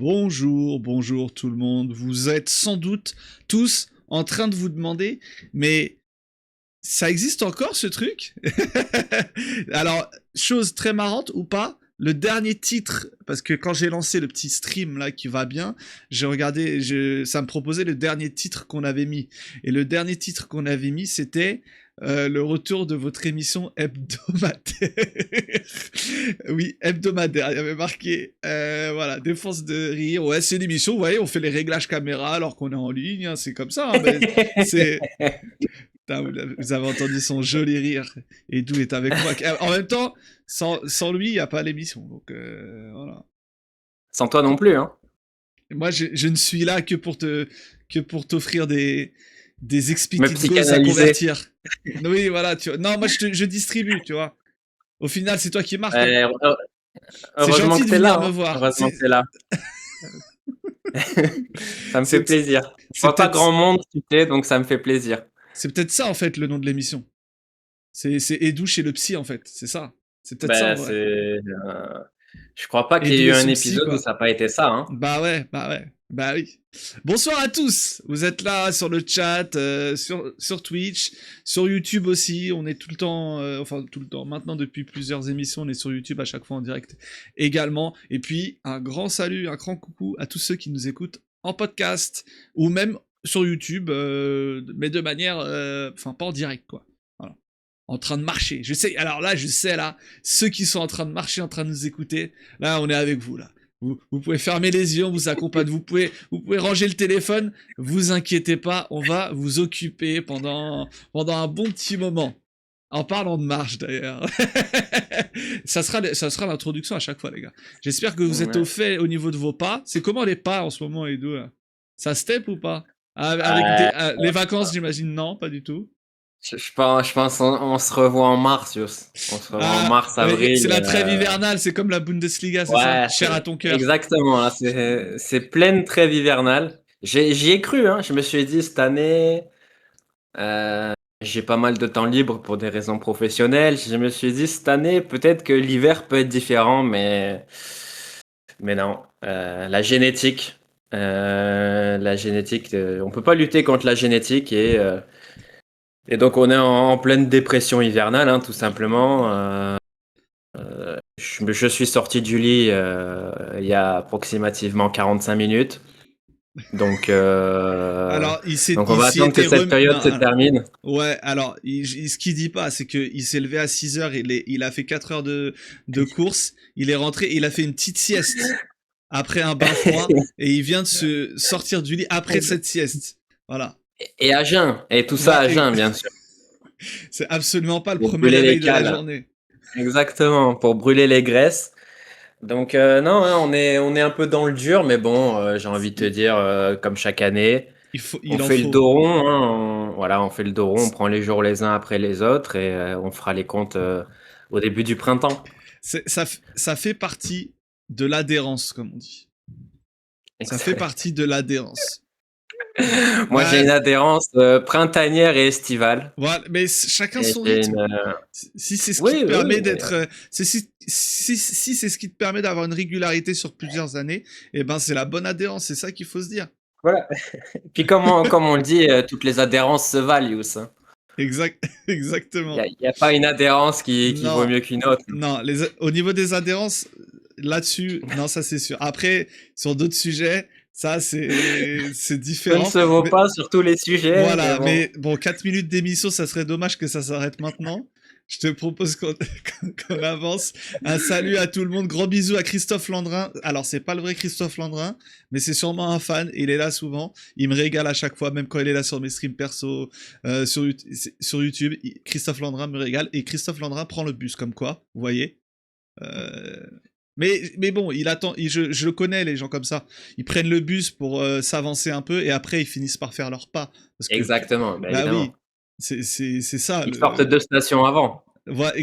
Bonjour, bonjour tout le monde. Vous êtes sans doute tous en train de vous demander, mais ça existe encore ce truc? Alors, chose très marrante ou pas, le dernier titre, parce que quand j'ai lancé le petit stream là qui va bien, j'ai regardé, ça me proposait le dernier titre qu'on avait mis. Et le dernier titre qu'on avait mis, c'était le retour de votre émission hebdomadaire. Oui, hebdomadaire. Il y avait marqué, voilà, défense de rire. Ouais, c'est une émission, vous voyez, on fait les réglages caméra alors qu'on est en ligne, hein, c'est comme ça. Hein, mais c'est, putain, vous avez entendu son joli rire. Et Dou est avec moi. En même temps, sans lui, il n'y a pas l'émission. Donc voilà. Sans toi non plus, hein. Moi, je ne suis là que pour t'offrir des Me explicit goals à psychanalyser. convertir. Oui, voilà. Tu vois. Non, moi, je distribue, tu vois. Au final, c'est toi qui marques. Hein. C'est Heureusement gentil que de t'es là, venir me hein. voir. Heureusement que t'es là. Ça me fait C'est plaisir. Je c'est vois pas peut-être grand monde, tu sais, donc ça me fait plaisir. c'est peut-être ça en fait le nom de l'émission. C'est Edou chez le psy en fait. C'est ça. C'est peut-être ça en Bah, vrai. je crois pas qu'il y ait Edou eu et un son psy épisode où quoi. ça n'a pas été ça, hein. Bah ouais, bah ouais, bah oui. Bonsoir à tous. Vous êtes là sur le chat, sur Twitch, sur YouTube aussi. On est tout le temps, enfin tout le temps. Maintenant depuis plusieurs émissions, on est sur YouTube à chaque fois en direct également. Et puis un grand salut, un grand coucou à tous ceux qui nous écoutent en podcast ou même sur YouTube, mais de manière, enfin pas en direct quoi. Voilà. En train de marcher. Je sais. Alors là, je sais là, ceux qui sont en train de marcher, en train de nous écouter. Là, on est avec vous là. Vous pouvez fermer les yeux, on vous accompagne, vous pouvez ranger le téléphone, vous inquiétez pas, on va vous occuper pendant un bon petit moment. En parlant de marche d'ailleurs. Ça sera l'introduction à chaque fois les gars. J'espère que vous êtes au Ouais. fait au niveau de vos pas. C'est comment les pas en ce moment les deux là? Ça step ou pas? Euh, Les vacances j'imagine non, pas du tout. je pense on se revoit en mars, Yous. On se revoit en Ah, mars, c'est avril. la trêve hivernale, c'est comme la Bundesliga, c'est ça? Ouais, Cher à ton cœur. exactement. Là, c'est pleine trêve hivernale. J'y ai cru, hein. Je me suis dit cette année, j'ai pas mal de temps libre pour des raisons professionnelles. Je me suis dit cette année, peut-être que l'hiver peut être différent, mais non. On peut pas lutter contre la génétique et donc on est en pleine dépression hivernale, hein, tout simplement. Je suis sorti du lit il y a approximativement 45 minutes. Donc, Alors, donc on il va s'y attendre que était cette remis. période Non, se termine. ouais, alors, ce qu'il dit pas, c'est qu'il s'est levé à 6 heures, il a fait 4 heures de course, il est rentré, il a fait une petite sieste après un bain froid, et il vient de se sortir du lit après cette sieste. Voilà. Et à jeun. Et tout ça Ouais, à jeun, bien sûr. c'est absolument pas le Pour premier brûler les réveil de la cales. journée. Exactement, pour brûler les graisses. Donc non, hein, on est un peu dans le dur, mais bon, j'ai envie de te dire, comme chaque année, on Il en fait le faut. dos rond, hein, voilà, on fait le dos rond, on prend les jours les uns après les autres et on fera les comptes au début du printemps. Ça fait partie de l'adhérence, comme on dit. Ça fait Ex- partie de l'adhérence. Moi, j'ai Bah, une adhérence printanière et estivale. voilà, mais chacun Et son j'ai rythme. une, Si c'est ce qui te oui, oui, permet mais d'être, si c'est ce qui te permet d'avoir une régularité sur plusieurs années, eh ben c'est la bonne adhérence, c'est ça qu'il faut se dire. voilà. Puis comme on le dit, toutes les adhérences se valent, Youss, hein. Exactement. Il y a pas une adhérence qui vaut Non, mieux qu'une autre. non, au niveau des adhérences, là-dessus, non, ça c'est sûr. Après, sur d'autres sujets, ça c'est Ça ne différent. se vaut Mais pas sur tous les sujets, mais voilà, bon. mais bon, 4 minutes d'émission, ça serait dommage que ça s'arrête maintenant. Je te propose qu'on avance. Un salut à tout le monde. Gros bisous à Christophe Landrin. Alors, c'est pas le vrai Christophe Landrin, mais c'est sûrement un fan. Il est là souvent. Il me régale à chaque fois, même quand il est là sur mes streams perso, sur YouTube. Christophe Landrin me régale. Et Christophe Landrin prend le bus, comme quoi, vous voyez. Euh, mais bon, il attend. Je le connais, les gens comme ça. Ils prennent le bus pour s'avancer un peu et après ils finissent par faire leur pas. Parce que, Exactement, bah, bah oui, évidemment. c'est ça. Ils sortent 2 stations avant. Voilà,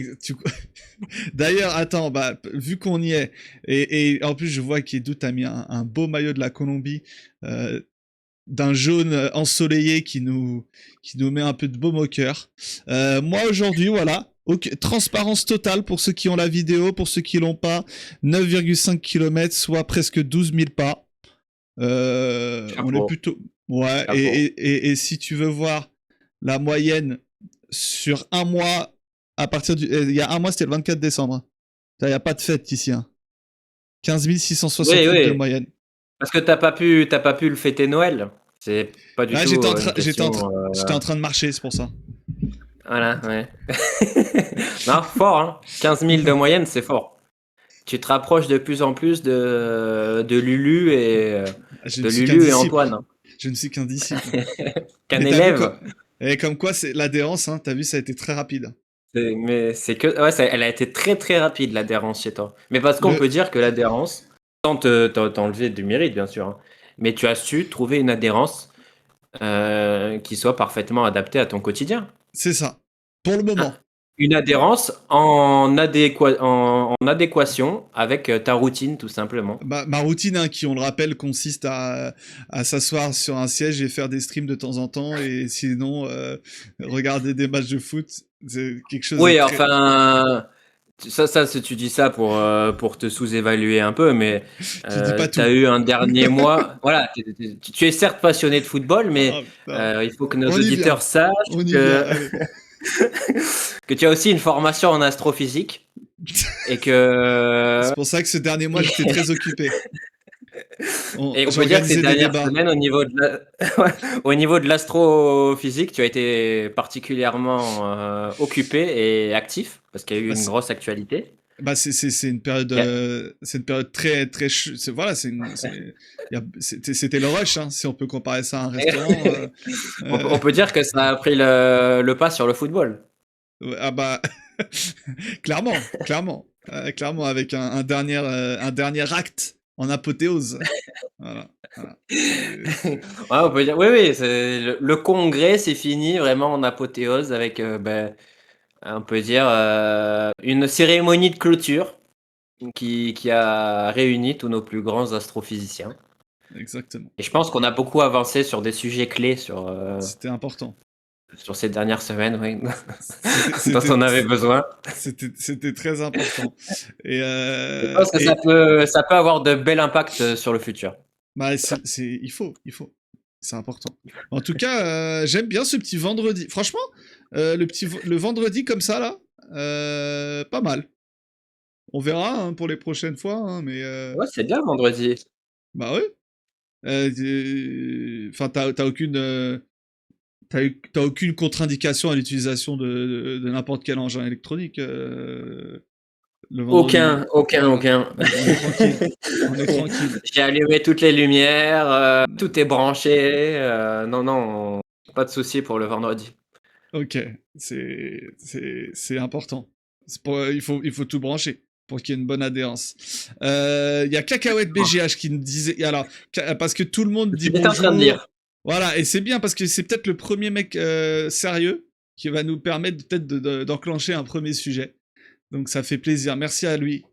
d'ailleurs, attends, bah, vu qu'on y est, et en plus je vois qu'Edout a mis un beau maillot de la Colombie, euh, d'un jaune ensoleillé qui nous met un peu de baume au cœur. Moi aujourd'hui, voilà, transparence totale pour ceux qui ont la vidéo, pour ceux qui l'ont pas, 9,5 km, soit presque 12 000 pas. On est Chapeau, plutôt... Ouais, chapeau. et si tu veux voir la moyenne sur un mois, à partir du... Il y a un mois, c'était le 24 décembre. Il n'y a pas de fête ici. Hein. 15 Oui, 668 de oui. moyenne. Parce que t'as pas pu le fêter Noël. C'est pas du Ah, tout une question. j'étais en train de marcher, c'est pour ça. Voilà, ouais. Non, fort, hein. 15 000 de moyenne, c'est fort. Tu te rapproches de plus en plus de Lulu Je ne de suis qu'un Lulu et disciple. Antoine. Je ne suis qu'un disciple. Qu'un Mais t'as vu quoi élève. Et comme quoi, c'est l'adhérence, hein, t'as vu, ça a été très rapide. Mais c'est que. Ouais, elle a été très très rapide, l'adhérence chez toi. Mais parce qu'on Le... peut dire que l'adhérence, sans t'enlever du mérite, bien sûr, hein, mais tu as su trouver une adhérence qui soit parfaitement adaptée à ton quotidien. C'est ça. Pour le Hein. moment. Une adhérence en adéquation avec ta routine, tout simplement. Ma routine, hein, qui, on le rappelle, consiste à s'asseoir sur un siège et faire des streams de temps en temps, et sinon, regarder des matchs de foot. C'est quelque chose de Oui, très... enfin, tu dis ça pour te sous-évaluer un peu, mais Je dis pas tu tout. as eu un dernier mois. Voilà, tu es certes passionné de football, mais Ah, putain. il faut que nos On y vient. auditeurs sachent On y vient, que, allez. que tu as aussi une formation en astrophysique et que C'est pour ça que ce dernier mois, j'étais très occupé. et on peut dire que ces J'organisais des dernières débats. semaines, ouais, au niveau de l'astrophysique, tu as été particulièrement occupé et actif parce qu'il y a eu Bah, une grosse actualité. c'est une période très très voilà, c'était le rush, hein, si on peut comparer ça à un restaurant. On peut dire que ça a pris le pas sur le football. Ouais, ah bah clairement avec un dernier acte en apothéose. Voilà, voilà. Ouais, on peut dire, oui, oui, le congrès, c'est fini vraiment en apothéose avec, on peut dire, une cérémonie de clôture qui a réuni tous nos plus grands astrophysiciens. Exactement. Et je pense qu'on a beaucoup avancé sur des sujets clés C'était important. sur ces dernières semaines, oui, C'était dont c'était on avait besoin. c'était très important. Et Je pense que et ça peut avoir de bel impact sur le futur. bah il faut. C'est important. En tout cas, j'aime bien ce petit vendredi. Franchement, le vendredi comme ça là, pas mal. On verra, hein, pour les prochaines fois, hein, mais Ouais, c'est bien vendredi. bah ouais. Enfin, t'as aucune contre-indication à l'utilisation de n'importe quel engin électronique, le vendredi. Voilà. Aucun. On est tranquille. On est tranquille. J'ai allumé toutes les lumières, tout est branché. Non, non, pas de souci pour le vendredi. Ok, c'est important. Il faut tout brancher pour qu'il y ait une bonne adhérence. Il y a Cacahuète BGH qui nous disait... Alors, parce que tout le monde C'est ce dit que j'étais en train de bonjour. dire. Voilà, et c'est bien parce que c'est peut-être le premier mec sérieux qui va nous permettre peut-être d'enclencher un premier sujet. Donc ça fait plaisir. Merci à lui.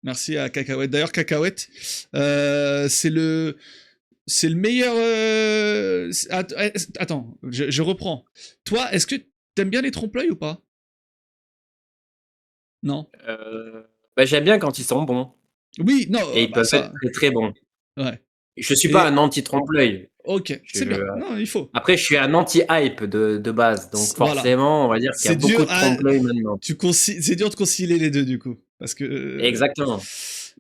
Merci à Cacahuète. D'ailleurs, Cacahuète, c'est le meilleur. Attends, je reprends. Toi, est-ce que t'aimes bien les trompe-l'œil ou pas? Non. J'aime bien quand ils sont bons. Oui, non, Et ils bah peuvent être ça. très très bons. Ouais. Je suis pas Et un anti-trompe-l'œil. ok, c'est bien. Je- Non, il faut. Après, je suis un anti-hype de base. Donc Voilà. forcément, on va dire qu'il y a C'est beaucoup dur. de trompe-l'œil maintenant. C'est dur de concilier les deux du coup, parce que. Exactement.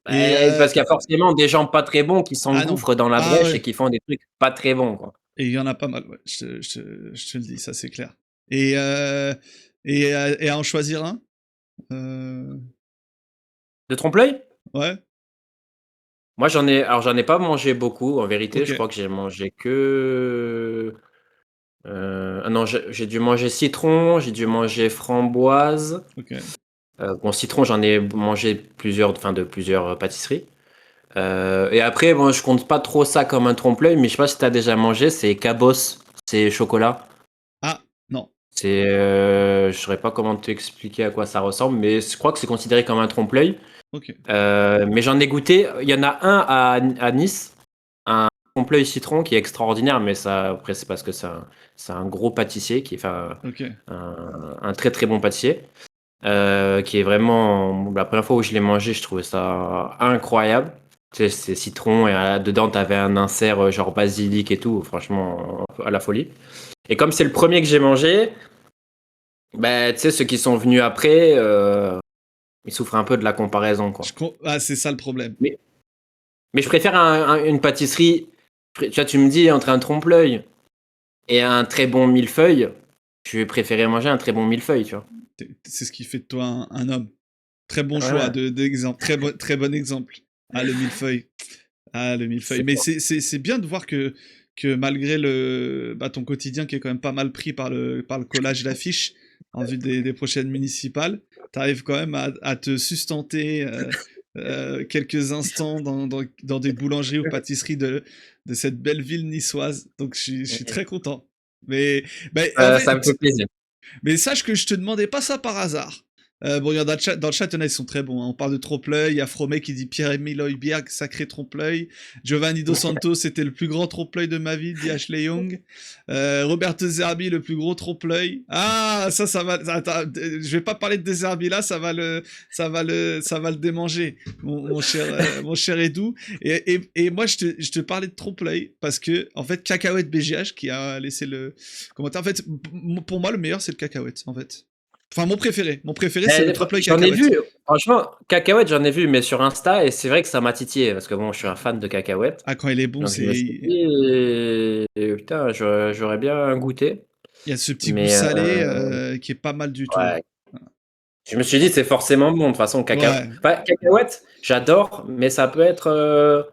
Et Parce qu'il y a forcément des gens pas très bons qui ah non. s'engouffrent dans la Ah brèche ouais. et qui font des trucs pas très bons, quoi. Et il y en a pas mal. Ouais. Je te le dis, ça c'est clair. Et et à en choisir un. Euh, De trompe-l'œil? Ouais. Moi, j'en ai pas mangé beaucoup, en vérité. Ok. Je crois que j'ai mangé que. Ah non, j'ai dû manger citron, j'ai dû manger framboise. Ok. Bon, citron, j'en ai mangé plusieurs, enfin de plusieurs pâtisseries. Et après, bon, je compte pas trop ça comme un trompe-l'œil, mais je sais pas si t'as déjà mangé, c'est Cabos, c'est chocolat. Ah non. Je saurais pas comment t'expliquer à quoi ça ressemble, mais je crois que c'est considéré comme un trompe-l'œil. Ok. Mais j'en ai goûté. Il y en a un à Nice, un trompe-l'œil citron qui est extraordinaire, mais ça, après, c'est parce que c'est un gros pâtissier, enfin, Ok. un très très bon pâtissier, qui est vraiment. La première fois où je l'ai mangé, je trouvais ça incroyable. Tu sais, c'est citron et dedans t'avais un insert genre basilic et tout, franchement à la folie. Et comme c'est le premier que j'ai mangé, bah tu sais ceux qui sont venus après, ils souffrent un peu de la comparaison quoi. Ah, c'est ça le problème. Mais, mais je préfère une pâtisserie. Tu vois, tu me dis entre un trompe-l'œil et un très bon millefeuille, je vais préférer manger un très bon millefeuille, tu vois. C'est ce qui fait de toi un homme. Très bon choix Ouais, d'exemple. Très bon exemple. Ah, le millefeuille. Ah, le millefeuille. c'est Mais bon. c'est bien de voir que malgré ton quotidien qui est quand même pas mal pris par le collage d'affiches en vue des prochaines municipales, t'arrives quand même à te sustenter quelques instants dans des boulangeries ou pâtisseries de cette belle ville niçoise. Donc je suis très content. Mais, en Ça me fait, fait plaisir. mais sache que je te demandais pas ça par hasard. Bon, il y en a dans le chat, il y en a, ils sont très bons, hein. On parle de trompe-l'œil. Il y a Fromé qui dit Pierre-Emile Højbjerg, sacré trompe-l'œil. Giovanni Dos Santos, c'était le plus grand trompe-l'œil de ma vie, dit Ashley Young. Roberto Zerbi, le plus gros trompe-l'œil. Ah, ça va. Attends, je vais pas parler de Zerbi là, ça va le démanger, mon cher Edu. Et moi, je te parlais de trompe-l'œil parce que, en fait, Cacahuète BGH qui a laissé le commentaire. En fait, pour moi, le meilleur, c'est le cacahuète, en fait. Enfin, mon préféré. Mon préféré, c'est le trompe-l'œil J'en ai cacahuète. vu, franchement, cacahuètes, j'en ai vu, mais sur Insta, et c'est vrai que ça m'a titillé, parce que bon, je suis un fan de cacahuètes. Ah, quand il est bon, Donc je me suis c'est. dit, putain, j'aurais bien goûté. Il y a ce petit goût Mais salé qui est pas mal du tout. ouais, je me suis dit, c'est forcément bon, de toute façon, Ouais. cacahuètes, j'adore, mais ça peut être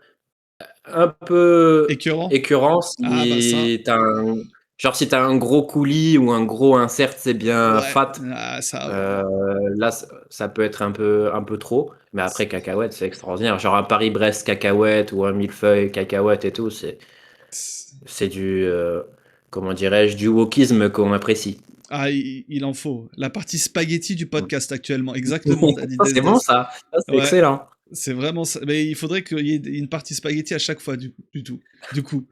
un peu Écœurant. écœurant Ah, bah ça. si t'as un... Genre si t'as un gros coulis ou un gros insert, c'est bien Ouais. fat. Ah, ça, ouais. Euh, Là, ça peut être un peu trop, mais après, cacahuète, c'est extraordinaire. Genre un Paris-Brest cacahuète ou un millefeuille cacahuète et tout, c'est du, comment dirais-je, du wokisme qu'on apprécie. Ah, il en faut. La partie spaghetti du podcast actuellement. Exactement, Daddy C'est bon Desdes. ça, ça c'est Ouais. excellent. C'est vraiment ça. Mais il faudrait qu'il y ait une partie spaghetti à chaque fois, Du coup,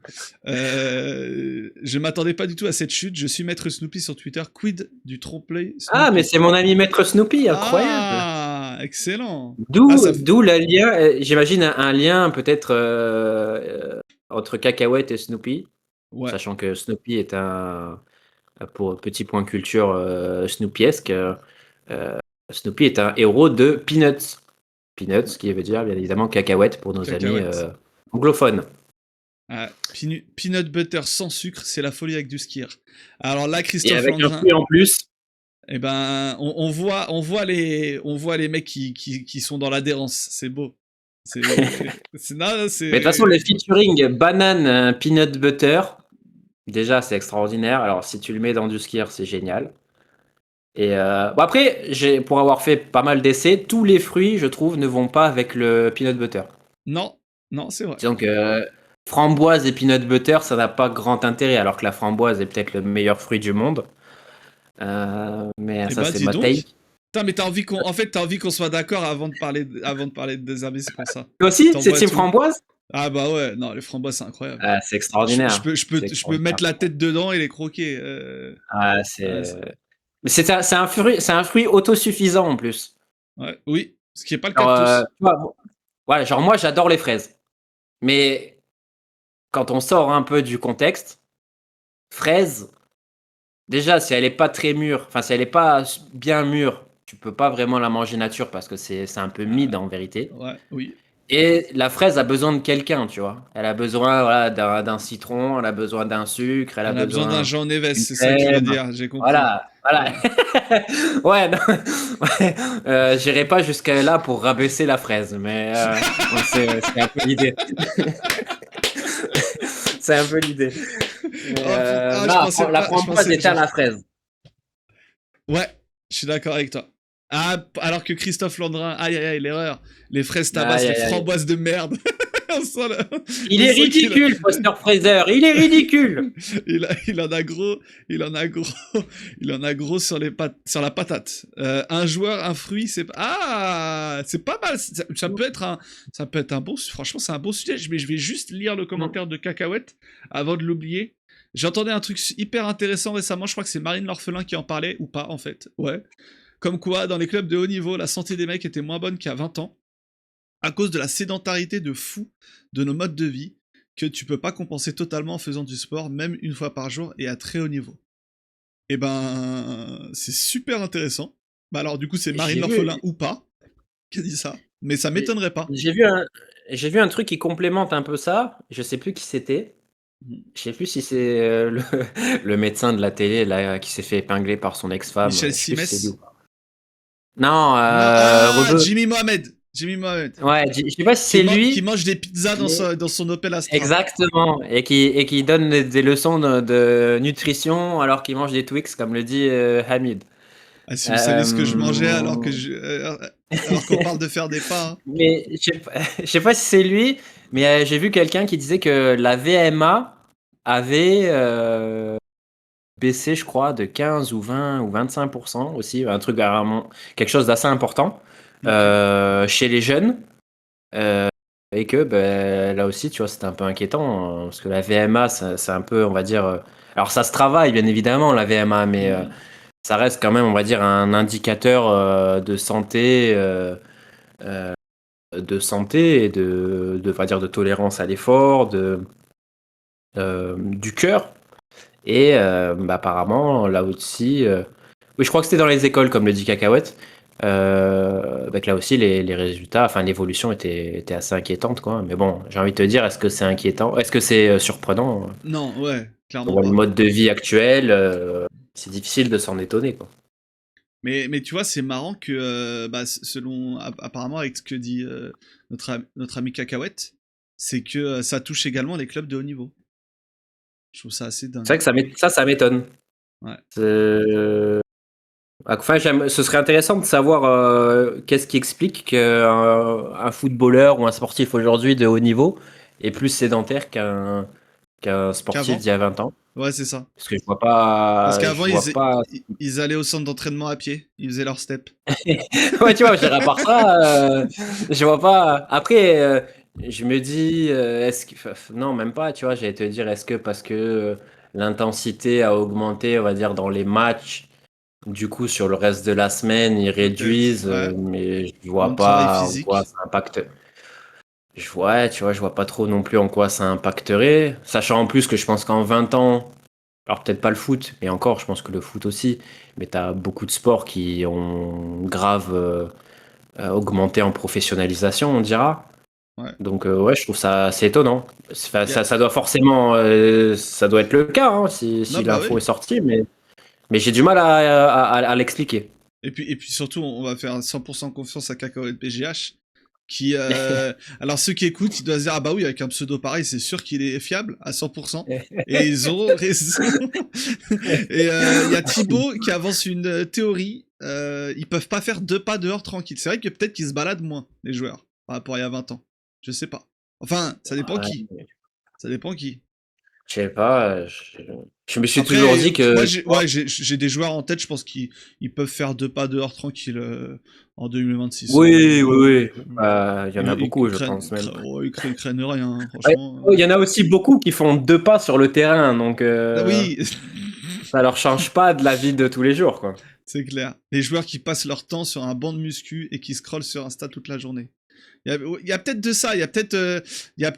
je m'attendais pas du tout à cette chute. Je suis Maître Snoopy sur Twitter. Quid du trompe-l'œil Ah, mais Snoopy? c'est mon ami Maître Snoopy, incroyable. Ah, excellent. Ah, D'où, ça. d'où le lien, j'imagine un lien peut-être entre cacahuète et Snoopy, Ouais, sachant que Snoopy est pour petit point culture snoopiesque, euh, Snoopy est un héros de Peanuts. Peanuts, qui veut dire bien évidemment cacahuète pour nos amis cacahuète. anglophones. Ah, peanut butter sans sucre, c'est la folie avec du skir. Alors là, Et Christophe avec un Landrin, fruit en plus. eh ben, on voit les mecs qui sont dans l'adhérence. C'est beau. Non, Mais de toute façon, c'est. le featuring banane peanut butter, déjà c'est extraordinaire. Alors si tu le mets dans du skir, c'est génial. Et bon, après, pour avoir fait pas mal d'essais, tous les fruits, je trouve, ne vont pas avec le peanut butter. Non, non, c'est vrai. Disons que framboise et peanut butter, ça n'a pas grand intérêt, alors que la framboise est peut-être le meilleur fruit du monde. Mais Eh ça, ben, c'est dis ma donc. take. Putain, mais t'as envie qu'on soit d'accord avant de parler de désherber, c'est pour ça. Toi aussi, c'est T'envoies team tout. framboise? Ah bah ouais, non, les framboises, c'est incroyable. Ah, c'est extraordinaire. C'est Je peux extraordinaire. mettre la tête dedans et les croquer. Ah, Ah, mais c'est un fruit autosuffisant en plus. ouais, oui, ce qui est pas le cas Genre, de tous. tu vois, ouais, genre moi, j'adore les fraises. Mais quand on sort un peu du contexte, fraise, déjà, si elle est pas très mûre, enfin, si elle est pas bien mûre, tu peux pas vraiment la manger nature parce que c'est un peu Ah, mid en vérité. ouais, oui. Et la fraise a besoin de quelqu'un, tu vois. Elle a besoin voilà, d'un citron, elle a besoin d'un sucre, elle a On a besoin d'un besoin Jean Neves, d'une c'est ça que tu veux crème. dire, j'ai compris. Voilà, voilà. Ouais. Ouais, non, ouais. J'irai pas jusqu'à là pour rabaisser la fraise, mais bon, c'est un peu l'idée. C'est un peu l'idée. Mais Je non, pensais la pas, je framboise pensais, est à la fraise. ouais, je suis d'accord avec toi. Ah, alors que Christophe Landrin, aïe aïe aïe, l'erreur. Les fraises tabassent Aïe, les aïe, aïe. framboises de merde. on sent, Il on est sent qu'il ridicule, Foster Fraser. Il est ridicule. il en a gros, il en a gros, il en a gros sur sur la patate. Un joueur, un fruit, c'est pas mal. Ça peut être un bon, franchement, c'est un bon sujet. Je vais juste lire le commentaire de Cacahuète avant de l'oublier. J'entendais un truc hyper intéressant récemment. Je crois que c'est Marine l'orphelin qui en parlait ou pas en fait. Ouais. Comme quoi, dans les clubs de haut niveau, la santé des mecs était moins bonne qu'il y a 20 ans. à cause de la sédentarité de fou de nos modes de vie que tu peux pas compenser totalement en faisant du sport, même une fois par jour et à très haut niveau. Et ben, c'est super intéressant. Bah alors du coup, c'est Marine J'ai vu, l'orphelin ou pas qui a dit ça, mais ça j'ai m'étonnerait pas. j'ai vu un, j'ai vu un truc qui complémente un peu ça. Je sais plus qui c'était. Mhm. Je sais plus si c'est le médecin de la télé là qui s'est fait épingler par son ex-femme. Michel Je sais plus si c'est lui ou Simès. pas. Non, Non, ah, Rebeu. Jimmy Mohamed. Jimmy Mohamed. Ouais, je sais pas si c'est Qui lui, mange des pizzas mais dans son Opel Astra. exactement, et qui donne des leçons de nutrition alors qu'il mange des Twix, comme le dit Hamid. Ah, si vous saviez ce que je mangeais Euh, alors qu'on parle de faire des pas, hein. Mais je sais pas si c'est lui, mais j'ai vu quelqu'un qui disait que la VMA avait baissé, je crois, de 15 ou 20 ou 25% aussi, un truc vraiment, quelque chose d'assez important Ok. chez les jeunes. euh, et que ben, là aussi, tu vois, c'était un peu inquiétant, parce que la VMA, c'est un peu, on va dire, alors ça se travaille, bien évidemment, la VMA, mais Mhm. ça reste quand même, on va dire, un indicateur de santé. De santé et on va dire, de tolérance à l'effort, du cœur. Et bah, apparemment, là aussi, oui, je crois que c'était dans les écoles, comme le dit Cacahuète. Bah, que là aussi, les résultats, enfin l'évolution était assez inquiétante, quoi. Mais bon, j'ai envie de te dire, est-ce que c'est inquiétant? Est-ce que c'est surprenant? Non, ouais, clairement Pour le pas. mode de vie actuel, c'est difficile de s'en étonner, quoi. Mais tu vois, c'est marrant que, bah, selon, apparemment, avec ce que dit notre ami Cacahuète, c'est que ça touche également les clubs de haut niveau. Je trouve ça assez C'est dingue. vrai que ça m'étonne. Ouais. C'est- Enfin, ce serait intéressant de savoir qu'est-ce qui explique qu'un footballeur ou un sportif aujourd'hui de haut niveau est plus sédentaire qu'un sportif Qu'avant? d'il y a 20 ans. Ouais, c'est ça. Parce que Parce je qu'avant, vois pas. ils allaient au centre d'entraînement à pied. Ils faisaient leur step. Ouais, tu vois, je dirais à part ça, je vois pas. Après, je me dis, est-ce que, enfin, non, même pas, tu vois, j'allais te dire, est-ce que parce que l'intensité a augmenté, on va dire, dans les matchs. Du coup, sur le reste de la semaine, ils Peut-être, réduisent, ouais. mais je Moins vois de travail pas en quoi physique. ça impacte. Ouais, tu vois, je vois pas trop non plus en quoi ça impacterait. Sachant en plus que je pense qu'en 20 ans, alors peut-être pas le foot, mais encore, je pense que le foot aussi, mais t'as beaucoup de sports qui ont grave augmenté en professionnalisation, on dira. Ouais. Donc ouais, je trouve ça assez étonnant. Y a- Ça doit forcément, ça doit être le cas hein, Non, si bah l'info est oui. sortie, mais j'ai du mal à l'expliquer. Et puis surtout, on va faire 100% confiance à Cacahuète PGH. Qui, alors ceux qui écoutent, ils doivent se dire, ah bah oui, avec un pseudo pareil, c'est sûr qu'il est fiable à 100%. Et ils ont raison. Et il y a Thibaut qui avance une théorie. Ils peuvent pas faire deux pas dehors tranquille. C'est vrai que peut-être qu'ils se baladent moins, les joueurs, par rapport à il y a 20 ans. Je sais pas. Enfin, ça dépend qui. Ouais. Ça dépend qui. Je sais pas, je me suis toujours Après, dit moi, que, tu vois, j'ai des joueurs en tête, je pense qu'ils peuvent faire deux pas dehors tranquille en 2026. oui, oui, oui, Mm. il y en a beaucoup, je pense même. Oh, ils craignent rien, hein, Ouais, franchement. il y en a aussi beaucoup qui font deux pas sur le terrain, donc Ah oui, ça leur change pas de la vie de tous les jours, quoi. c'est clair. Les joueurs qui passent leur temps sur un banc de muscu et qui scrollent sur Insta toute la journée. Il y a peut-être de ça, il y a peut-être un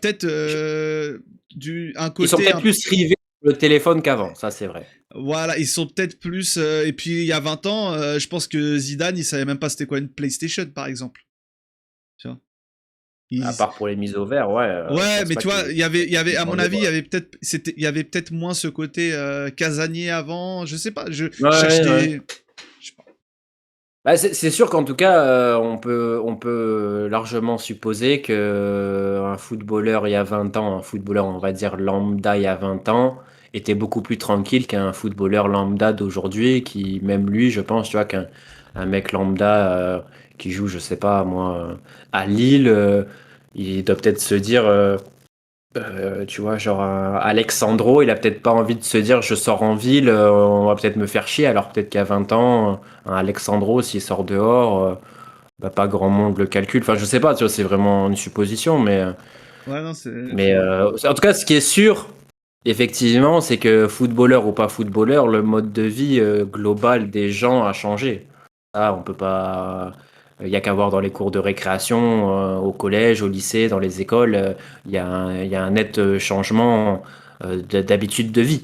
Ils sont côté, peut-être plus rivés sur le téléphone qu'avant, ça c'est vrai. voilà, ils sont peut-être plus. Et puis il y a 20 ans, je pense que Zidane, il savait même pas c'était quoi une PlayStation, par exemple. Tu vois. À Il- part pour les mises au vert, ouais, je Ouais, pense mais pas tu vois, il y avait, qu'ils à mon vendaient, avis, quoi. il y avait peut-être moins ce côté casanier avant. Je sais pas, Ouais, je cherche ouais. des. Je sais pas. Bah, c'est sûr qu'en tout cas, on peut largement supposer que un footballeur il y a 20 ans, un footballeur, on va dire lambda il y a 20 ans, était beaucoup plus tranquille qu'un footballeur lambda d'aujourd'hui, qui, même lui, je pense, tu vois, qu'un un mec lambda qui joue, je sais pas, moi, à Lille, il doit peut-être se dire, tu vois, genre un Alexandro, il a peut-être pas envie de se dire je sors en ville, on va peut-être me faire chier, alors peut-être qu'à 20 ans, un Alexandro, s'il sort dehors, bah, pas grand monde le calcule. Enfin, je sais pas, tu vois, c'est vraiment une supposition, Ouais, non, c'est. mais en tout cas, ce qui est sûr, effectivement, c'est que footballeur ou pas footballeur, le mode de vie global des gens a changé. Ça, on peut pas. Il y a qu'à voir dans les cours de récréation, au collège, au lycée, dans les écoles, il y a un net changement d'habitude de vie.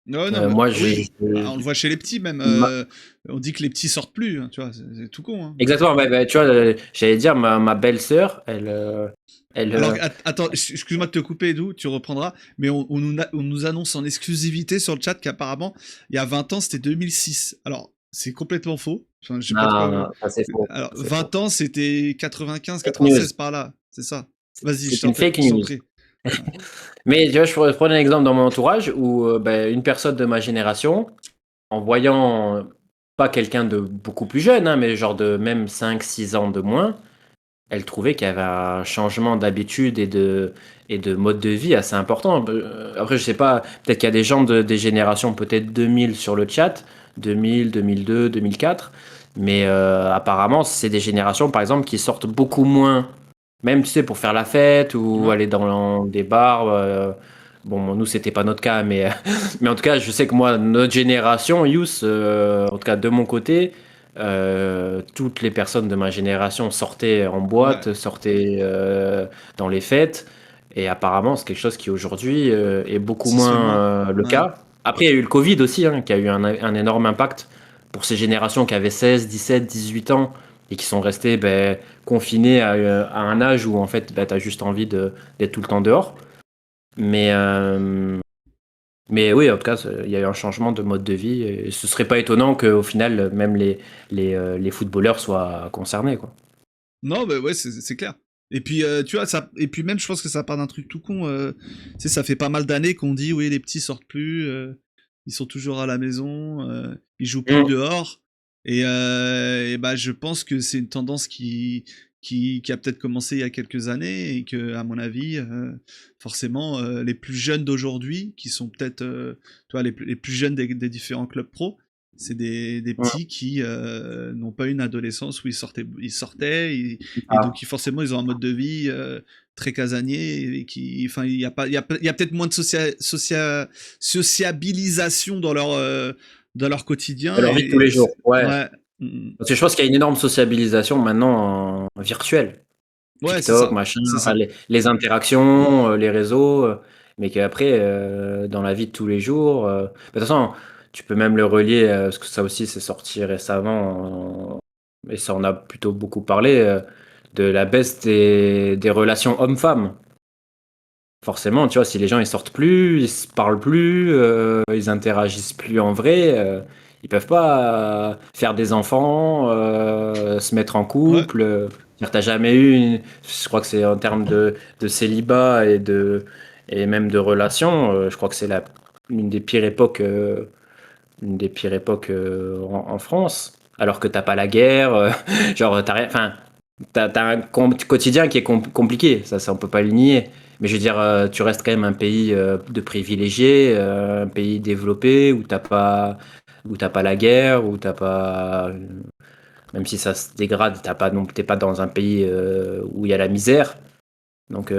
Non, non, Moi, oui, bah, on le voit chez les petits même. ma- On dit que les petits sortent plus, hein, tu vois, c'est tout con. Hein. exactement. Tu vois, j'allais dire ma belle-sœur, elle, Alors, attends, excuse-moi de te couper, Edu, tu reprendras, mais on nous annonce en exclusivité sur le chat qu'apparemment, il y a 20 ans, c'était 2006. Alors, c'est complètement faux. Enfin, je sais pas de quoi. non, ça c'est faux. Alors, C'est faux. 20 ans, c'était 95, Fake news. 96 par là, c'est ça. Vas-y, C'est une fake je t'en news. prie. Ouais. Mais tu vois, je pourrais prendre un exemple dans mon entourage où une personne de ma génération, en voyant pas quelqu'un de beaucoup plus jeune, hein, mais genre de même 5 6 ans de moins, elle trouvait qu'il y avait un changement d'habitude et de mode de vie assez important. Après, je sais pas, peut-être qu'il y a des gens des générations peut-être 2000 sur le chat, 2000, 2002, 2004, mais apparemment, c'est des générations, par exemple, qui sortent beaucoup moins, même, tu sais, pour faire la fête ou Ouais. aller dans des bars. Bon, nous, c'était pas notre cas, mais, mais en tout cas, je sais que moi, notre génération, Youth, en tout cas de mon côté, toutes les personnes de ma génération sortaient en Ouais. boîte, sortaient dans les fêtes. Et apparemment, c'est quelque chose qui aujourd'hui est beaucoup Ça se fait moins. moins le Ouais. cas. Après, il y a eu le Covid aussi, hein, qui a eu un énorme impact pour ces générations qui avaient 16, 17, 18 ans et qui sont restées confinées à un âge où en fait, tu as juste envie d'être tout le temps dehors. Mais, euh, mais oui, en tout cas, il y a eu un changement de mode de vie et ce serait pas étonnant qu'au final, même les footballeurs soient concernés, quoi. Non, bah ouais, c'est clair. Et puis, tu vois, ça, et puis même, je pense que ça part d'un truc tout con. Tu sais, ça fait pas mal d'années qu'on dit, oui, les petits sortent plus, ils sont toujours à la maison, ils jouent plus Mm. dehors. Et bah, je pense que c'est une tendance qui a peut-être commencé il y a quelques années et que, à mon avis, forcément, les plus jeunes d'aujourd'hui, qui sont peut-être, tu vois, les plus jeunes des différents clubs pro, c'est des Mm. petits qui n'ont pas une adolescence où ils sortaient et donc Ah. forcément ils ont un mode de vie très casanier et qui, enfin il y a pas, il y a peut-être moins de sociabilisation dans leur De quotidien leur vie de tous les jours, ouais. ouais. Mm. Parce que je pense qu'il y a une énorme sociabilisation maintenant en virtuel. Ouais, TikTok, machin, c'est enfin, ça. les interactions, les réseaux, mais qu'après, dans la vie de tous les jours, de toute façon, tu peux même le relier, parce que ça aussi, c'est sorti récemment, et ça on a plutôt beaucoup parlé, de la baisse des relations hommes-femmes. Forcément, tu vois, si les gens ils sortent plus, ils se parlent plus, ils interagissent plus en vrai, ils peuvent pas faire des enfants, se mettre en Ouais. couple. T'as jamais eu, je crois que c'est en termes de célibat et même de relations, je crois que c'est une des pires époques, en France. Alors que t'as pas la guerre, genre t'as rien, enfin t'as un quotidien qui est compliqué, ça on peut pas le nier. Mais je veux dire, tu restes quand même un pays de privilégiés, un pays développé où t'as pas la guerre, où t'as pas, même si ça se dégrade, t'as pas non, t'es pas dans un pays où il y a la misère. Donc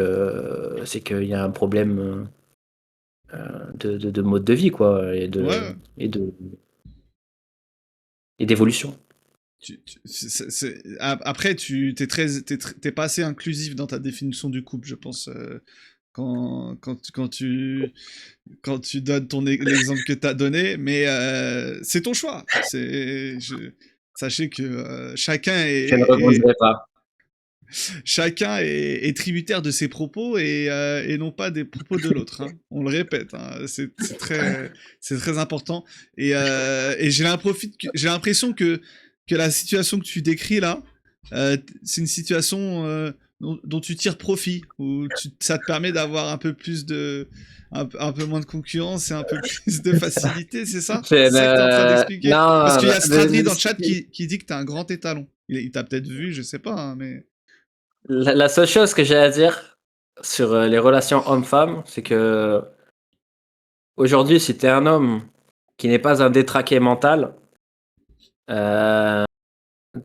c'est qu'il y a un problème de mode de vie quoi, Ouais. et d'évolution. Après, t'es pas assez inclusif dans ta définition du couple, je pense. Quand tu donnes l'exemple que tu as donné, mais c'est ton choix. Sachez que Je ne rebondirai pas. chacun est tributaire de ses propos et non pas des propos de l'autre. Hein. On le répète, hein. C'est très important. Et j'ai l'impression que la situation que tu décris là, c'est une situation dont tu tires profit, où ça te permet d'avoir un peu plus un peu moins de concurrence et un peu plus de facilité, c'est ça? C'est ça que tu es en train d'expliquer? Parce Non, qu'il y a Stradri dans le chat qui dit que tu as un grand étalon. Il t'a peut-être vu, je sais pas, hein, mais. la seule chose que j'ai à dire sur les relations homme-femme, c'est que aujourd'hui, si tu es un homme qui n'est pas un détraqué mental, euh,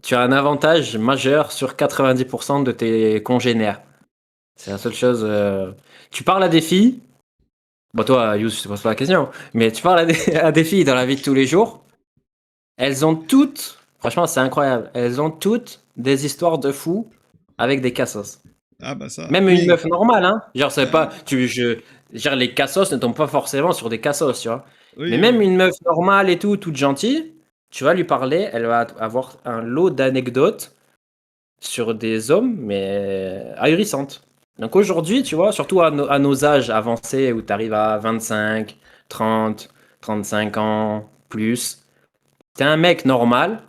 tu as un avantage majeur sur 90% de tes congénères. C'est la seule chose. Tu parles à des filles, bon toi, Youssef, je te pose pas la question, mais tu parles à des filles dans la vie de tous les jours, elles ont toutes, franchement c'est incroyable, elles ont toutes des histoires de fous avec des cassos. Ah bah ça, Même une oui. meuf normale, hein. Genre, c'est Euh, pas. Genre, les cassos ne tombent pas forcément sur des cassos, tu vois. Mais oui, même oui. une meuf normale et tout, toute gentille, tu vas lui parler, elle va avoir un lot d'anecdotes sur des hommes, mais ahurissantes. Donc aujourd'hui, tu vois, surtout à nos âges avancés où tu arrives à 25, 30, 35 ans, plus, t'es un mec normal,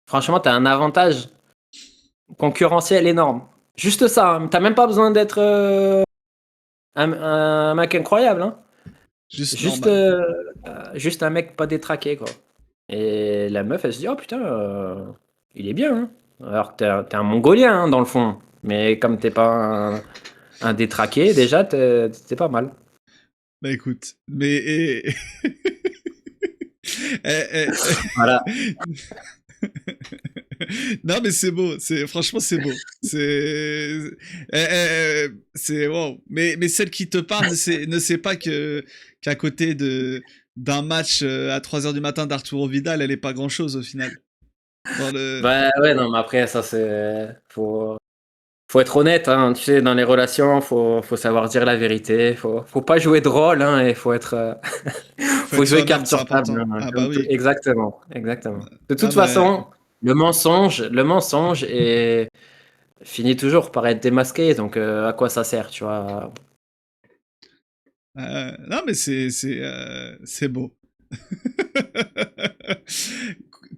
franchement, t'as un avantage concurrentiel énorme. Juste ça, hein. T'as même pas besoin d'être un mec incroyable, hein. Juste Juste, normal. juste un mec pas détraqué, quoi. Et la meuf, elle se dit, oh putain, il est bien, hein. Alors que t'es un Mongolien, hein, dans le fond. Mais comme t'es pas un détraqué, déjà, t'es pas mal. Bah écoute, mais Voilà. non mais c'est beau, c'est franchement c'est beau. C'est wow. Mais celle qui te parle ne sait pas que qu'à côté de d'un match à 3 heures du matin d'Arturo Vidal, elle est pas grand-chose au final. Dans le Bah ouais, non, mais après, ça, faut être honnête, hein. Tu sais, dans les relations, faut savoir dire la vérité. Faut pas jouer de rôle, hein, et faut être, faut faut être jouer soi-même, carte c'est sur table, important. hein, Ah bah oui. exactement, exactement. De Ah toute bah façon, le mensonge finit toujours par être démasqué, donc à quoi ça sert, tu vois? non mais c'est beau.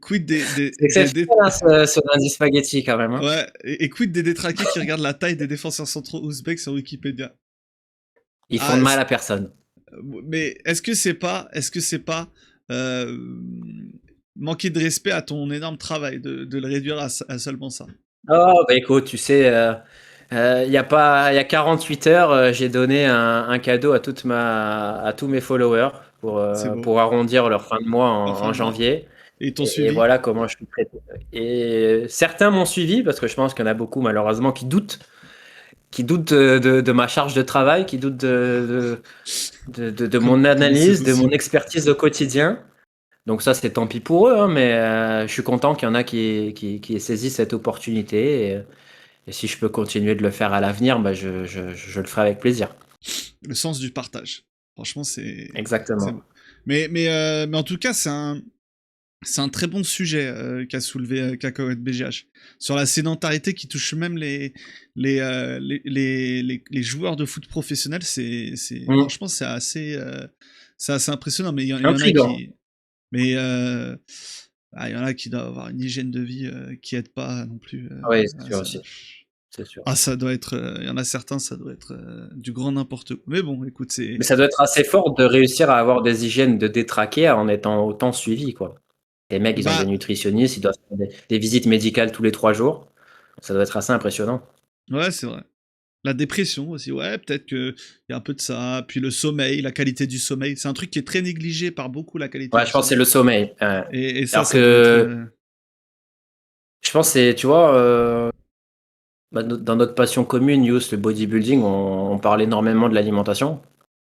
Quid C'est exceptionnel, hein, ce lundi spaghetti quand même, hein. ouais, et quid des détraqués qui regardent la taille des défenseurs centraux ouzbeks sur Wikipédia. Ils font Ah, de mal à personne. mais est-ce que c'est pas euh, manquer de respect à ton énorme travail de le réduire à seulement ça? Oh, bah écoute, tu sais, il y a 48 heures, j'ai donné un cadeau à tous mes followers C'est beau. pour arrondir leur fin de mois En fin en de mois. janvier. Et ils t'ont Et suivi? voilà comment je suis traité. Et certains m'ont suivi parce que je pense qu'il y en a beaucoup malheureusement qui doutent de ma charge de travail, qui doutent de mon Comment c'est analyse, de mon possible? expertise au quotidien. Donc ça, c'est tant pis pour eux, hein, mais je suis content qu'il y en a qui aient saisi cette opportunité. Et si je peux continuer de le faire à l'avenir, bah, je le ferai avec plaisir. Le sens du partage. Franchement, c'est Exactement. beau. Mais en tout cas, c'est un très bon sujet qu'a soulevé Cacahuète BGH sur la sédentarité qui touche même les joueurs de foot professionnels. Mm. Franchement, c'est assez impressionnant. Mais il y en a Intriguant. qui, il y en a qui doivent avoir une hygiène de vie qui aide pas non plus. Oui, c'est Ah, sûr aussi. C'est sûr. ça doit être. Il y en a certains, ça doit être du grand n'importe quoi. Mais bon, écoute, Mais ça doit être assez fort de réussir à avoir des hygiènes de détraqués en étant autant suivi, quoi. Les mecs, ils ont des bah nutritionnistes, ils doivent faire des visites médicales tous les 3 jours. Ça doit être assez impressionnant. ouais, c'est vrai. La dépression aussi, ouais, peut-être qu'il y a un peu de ça. Puis le sommeil, la qualité du sommeil. C'est un truc qui est très négligé par beaucoup, la qualité Ouais, du je pense que c'est sommeil. le sommeil. Et ça, Alors ça doit être. que je pense que c'est, tu vois, bah, dans notre passion commune, Youth, le bodybuilding, on parle énormément de l'alimentation,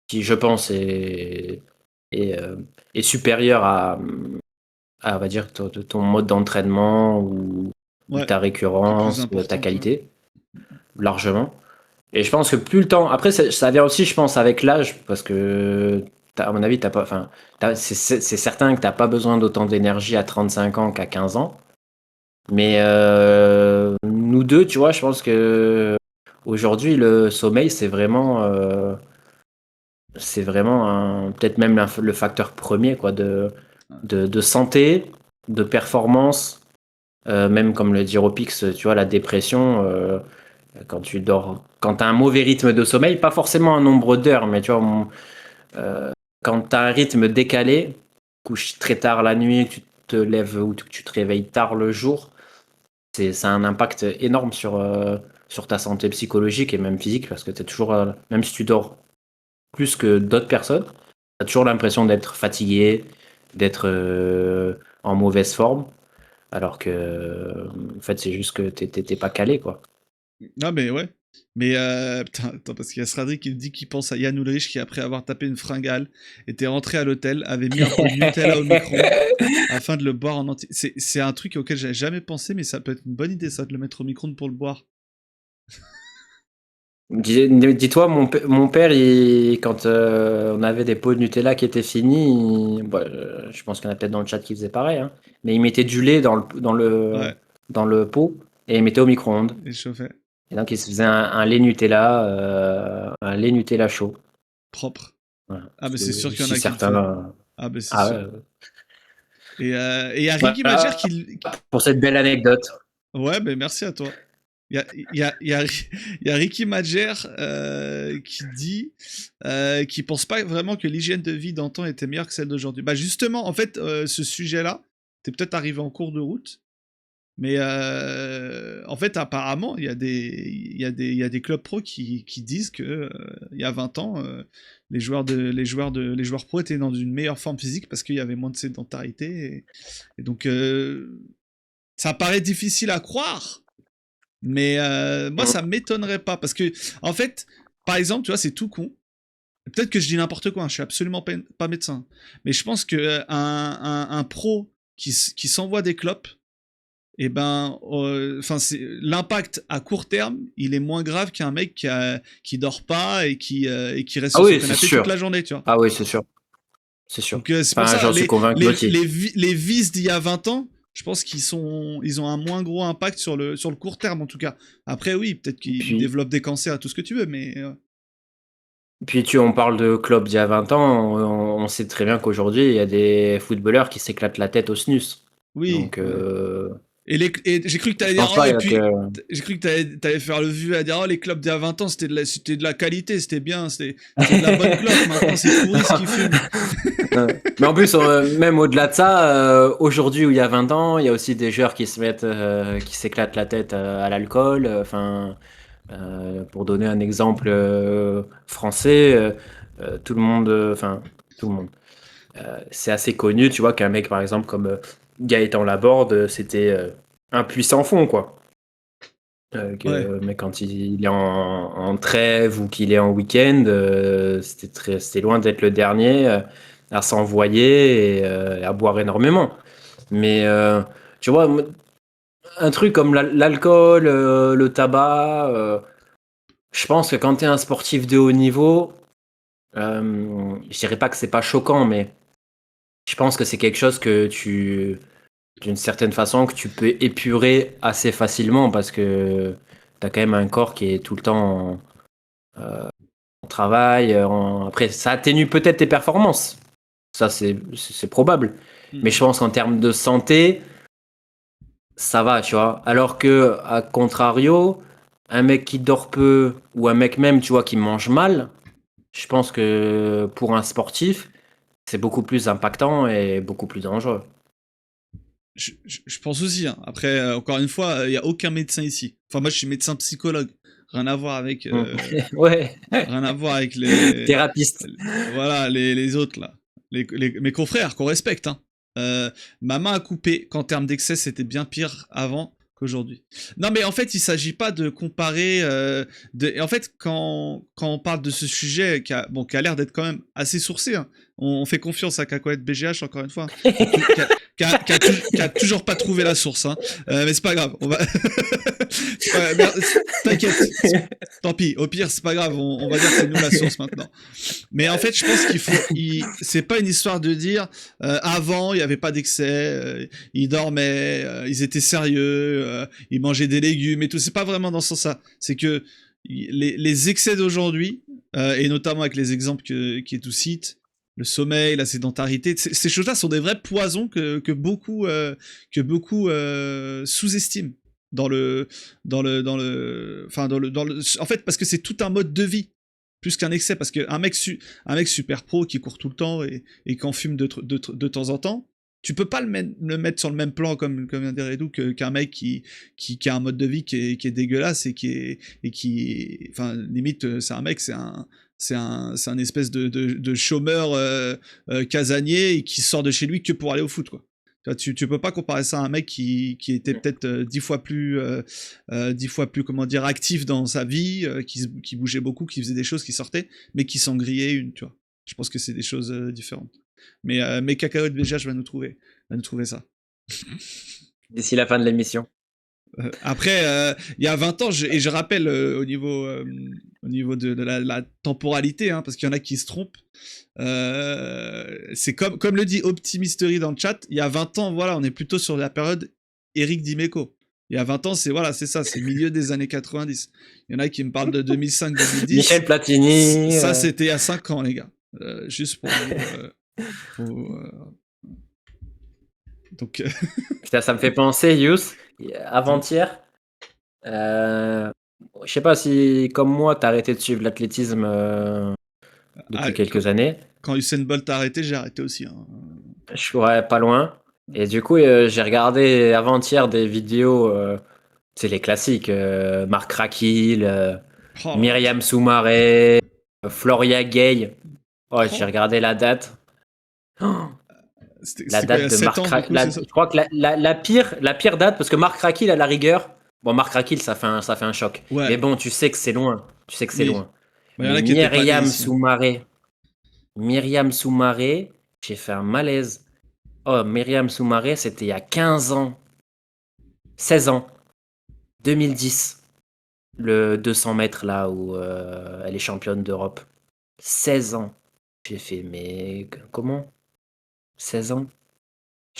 qui, je pense, est, euh, est supérieure on va dire, ton mode d'entraînement ou Ouais, ta qui est plus récurrence, ta importante, ouais. qualité, largement. Et je pense que plus le temps. Après, ça vient aussi, je pense, avec l'âge, parce que, à mon avis, t'as pas. Enfin, c'est certain que t'as pas besoin d'autant d'énergie à 35 ans qu'à 15 ans. Mais nous deux, tu vois, je pense que aujourd'hui, le sommeil, c'est vraiment peut-être même le facteur premier, quoi, de santé, de performance, même comme le dit Ropix, tu vois, la dépression, quand tu dors, quand tu as un mauvais rythme de sommeil, pas forcément un nombre d'heures, mais tu vois, quand tu as un rythme décalé, couches très tard la nuit, que tu te lèves ou que tu te réveilles tard le jour, ça a un impact énorme sur ta santé psychologique et même physique, parce que tu toujours, même si tu dors plus que d'autres personnes, tu as toujours l'impression d'être fatigué, d'être en mauvaise forme, alors que en fait c'est juste que t'es pas calé, quoi. Ah, mais ouais. Mais putain, attends, parce qu'il y a Sradri qui me dit qu'il pense à Yann Ulrich qui, après avoir tapé une fringale, était rentré à l'hôtel, avait mis un pot de Nutella au micro-ondes afin de le boire en entier. C'est un truc auquel j'avais jamais pensé, mais ça peut être une bonne idée, ça, de le mettre au micro-ondes pour le boire. Dis-toi, mon père, quand on avait des pots de Nutella qui étaient finis, je pense qu'il y en a peut-être dans le chat qui faisait pareil, hein, mais il mettait du lait Ouais, dans le pot et il mettait au micro-ondes. et chauffait. Et donc il se faisait un lait Nutella chaud. Propre. Voilà. Ah, mais c'est sûr qu'il y en Si a qui le certains. font. Ah, bah c'est Ah sûr. ouais. Et il y a Ricky Madjer Voilà pour cette belle anecdote. Ouais, ben merci à toi. Il y a Ricky Madjer qui dit qu'il pense pas vraiment que l'hygiène de vie d'antan était meilleure que celle d'aujourd'hui. Bah justement, en fait, ce sujet-là, t'es peut-être arrivé en cours de route, mais en fait, apparemment, il y a des clubs pro qui disent que il y a 20 ans, les joueurs pro étaient dans une meilleure forme physique parce qu'il y avait moins de sédentarité. Et donc, ça paraît difficile à croire, mais moi, ça m'étonnerait pas. Parce que, en fait, par exemple, tu vois, c'est tout con. Peut-être que je dis n'importe quoi, hein, je suis absolument pas médecin. Mais je pense que un pro qui s'envoie des clopes, et ben, l'impact à court terme, il est moins grave qu'un mec qui dort pas et qui reste Ah sur son oui, c'est canapé toute sûr. la journée, tu vois. Ah oui, c'est sûr. C'est sûr. Donc c'est pour Enfin, ça, j'en suis convaincu aussi. les vices d'il y a 20 ans, je pense ils ont un moins gros impact sur le court terme en tout cas. Après oui, peut-être qu'ils Puis, développent des cancers, tout ce que tu veux, mais on parle de club d'il y a 20 ans, on sait très bien qu'aujourd'hui, il y a des footballeurs qui s'éclatent la tête au snus. oui. Donc, Ouais. Et j'ai cru que je t'allais dire pense oh pas et puis que. j'ai cru que t'allais faire le vieux à dire oh les clubs d'il y a 20 ans c'était de la qualité, c'était bien, c'était de la bonne clope. Maintenant c'est pourri ce qu'ils fument. Mais en plus, même au-delà de ça, aujourd'hui où il y a 20 ans, il y a aussi des joueurs qui s'éclatent la tête à l'alcool. Enfin, pour donner un exemple français, tout le monde, enfin, tout le monde. C'est assez connu, tu vois, qu'un mec, par exemple, comme Gaëtan Laborde, c'était un puissant fond, quoi. Ouais. Mais quand il est en trêve ou qu'il est en week-end, c'était loin d'être le dernier à s'envoyer et à boire énormément. Mais tu vois, un truc comme l'alcool, le tabac, je pense que quand tu es un sportif de haut niveau, je dirais pas que c'est pas choquant, mais je pense que c'est quelque chose d'une certaine façon, que tu peux épurer assez facilement parce que tu as quand même un corps qui est tout le temps en travail. Après, ça atténue peut-être tes performances. Ça, c'est probable. Mais je pense qu'en termes de santé, ça va, tu vois. Alors que, à contrario, un mec qui dort peu ou un mec même, tu vois, qui mange mal, je pense que pour un sportif, c'est beaucoup plus impactant et beaucoup plus dangereux. Je pense aussi. Hein. Après, encore une fois, il n'y a aucun médecin ici. Enfin, moi, je suis médecin psychologue. Rien à voir avec, Ouais, rien à voir avec thérapeute. voilà, les autres là, mes confrères qu'on respecte. Hein. Ma main a coupé qu'en termes d'excès, c'était bien pire avant qu'aujourd'hui. Non, mais en fait, il s'agit pas de comparer. Et en fait, quand on parle de ce sujet qui a l'air d'être quand même assez sourcé, hein, on fait confiance à Cacoette BGH encore une fois, qui a toujours pas trouvé la source. Hein. Mais c'est pas grave. On va. T'inquiète. Tant pis. Au pire, c'est pas grave. On va dire que c'est nous la source maintenant. Mais en fait, je pense c'est pas une histoire de dire avant il y avait pas d'excès, ils dormaient, ils étaient sérieux, ils mangeaient des légumes et tout. C'est pas vraiment dans ce sens-là. C'est que les excès d'aujourd'hui et notamment avec les exemples qui tout cite, le sommeil, la sédentarité, ces choses-là sont des vrais poisons que beaucoup sous-estiment en fait parce que c'est tout un mode de vie plus qu'un excès parce qu'un un mec super pro qui court tout le temps et qui en fume de temps en temps, tu peux pas le mettre sur le même plan comme vient de dire Redou qu'un mec qui a un mode de vie qui est dégueulasse et qui enfin limite c'est un mec c'est un espèce de chômeur casanier et qui sort de chez lui que pour aller au foot quoi. Tu peux pas comparer ça à un mec qui était peut-être 10 fois plus, 10 fois plus, comment dire, actif dans sa vie, qui bougeait beaucoup, qui faisait des choses, qui sortait, mais qui s'en grillait une, tu vois. Je pense que c'est des choses différentes. Mais Cacahuète VGH va nous trouver ça. D'ici la fin de l'émission. Après, il y a 20 ans, je rappelle au niveau de la temporalité, hein, parce qu'il y en a qui se trompent. C'est comme le dit Optimistery dans le chat, il y a 20 ans, voilà, on est plutôt sur la période Eric Dimeco. Il y a 20 ans, c'est ça, c'est milieu des années 90. Il y en a qui me parlent de 2005-2010. Michel Platini. Ça, c'était il y a 5 ans, les gars. Juste pour donc. Putain, ça me fait penser, Yous, avant-hier. Je sais pas si, comme moi, t'as arrêté de suivre l'athlétisme depuis quelques années. Quand Usain Bolt a arrêté, j'ai arrêté aussi. Hein. Je suis pas loin. Et du coup, j'ai regardé avant-hier des vidéos, c'est les classiques, Marc Rakil, Myriam Soumaré, Floria Gay. Oh, j'ai regardé la date. La date de Marc Rakil. Je crois que la pire date, parce que Marc Rakil, à la rigueur, bon, Marc Rakil, ça fait un choc. Ouais. Mais bon, tu sais que c'est loin. Mais Myriam Soumaré, j'ai fait un malaise. Oh, Myriam Soumaré, c'était il y a 15 ans. 16 ans. 2010. Le 200 mètres, là, où elle est championne d'Europe. 16 ans. J'ai fait, mais comment 16 ans.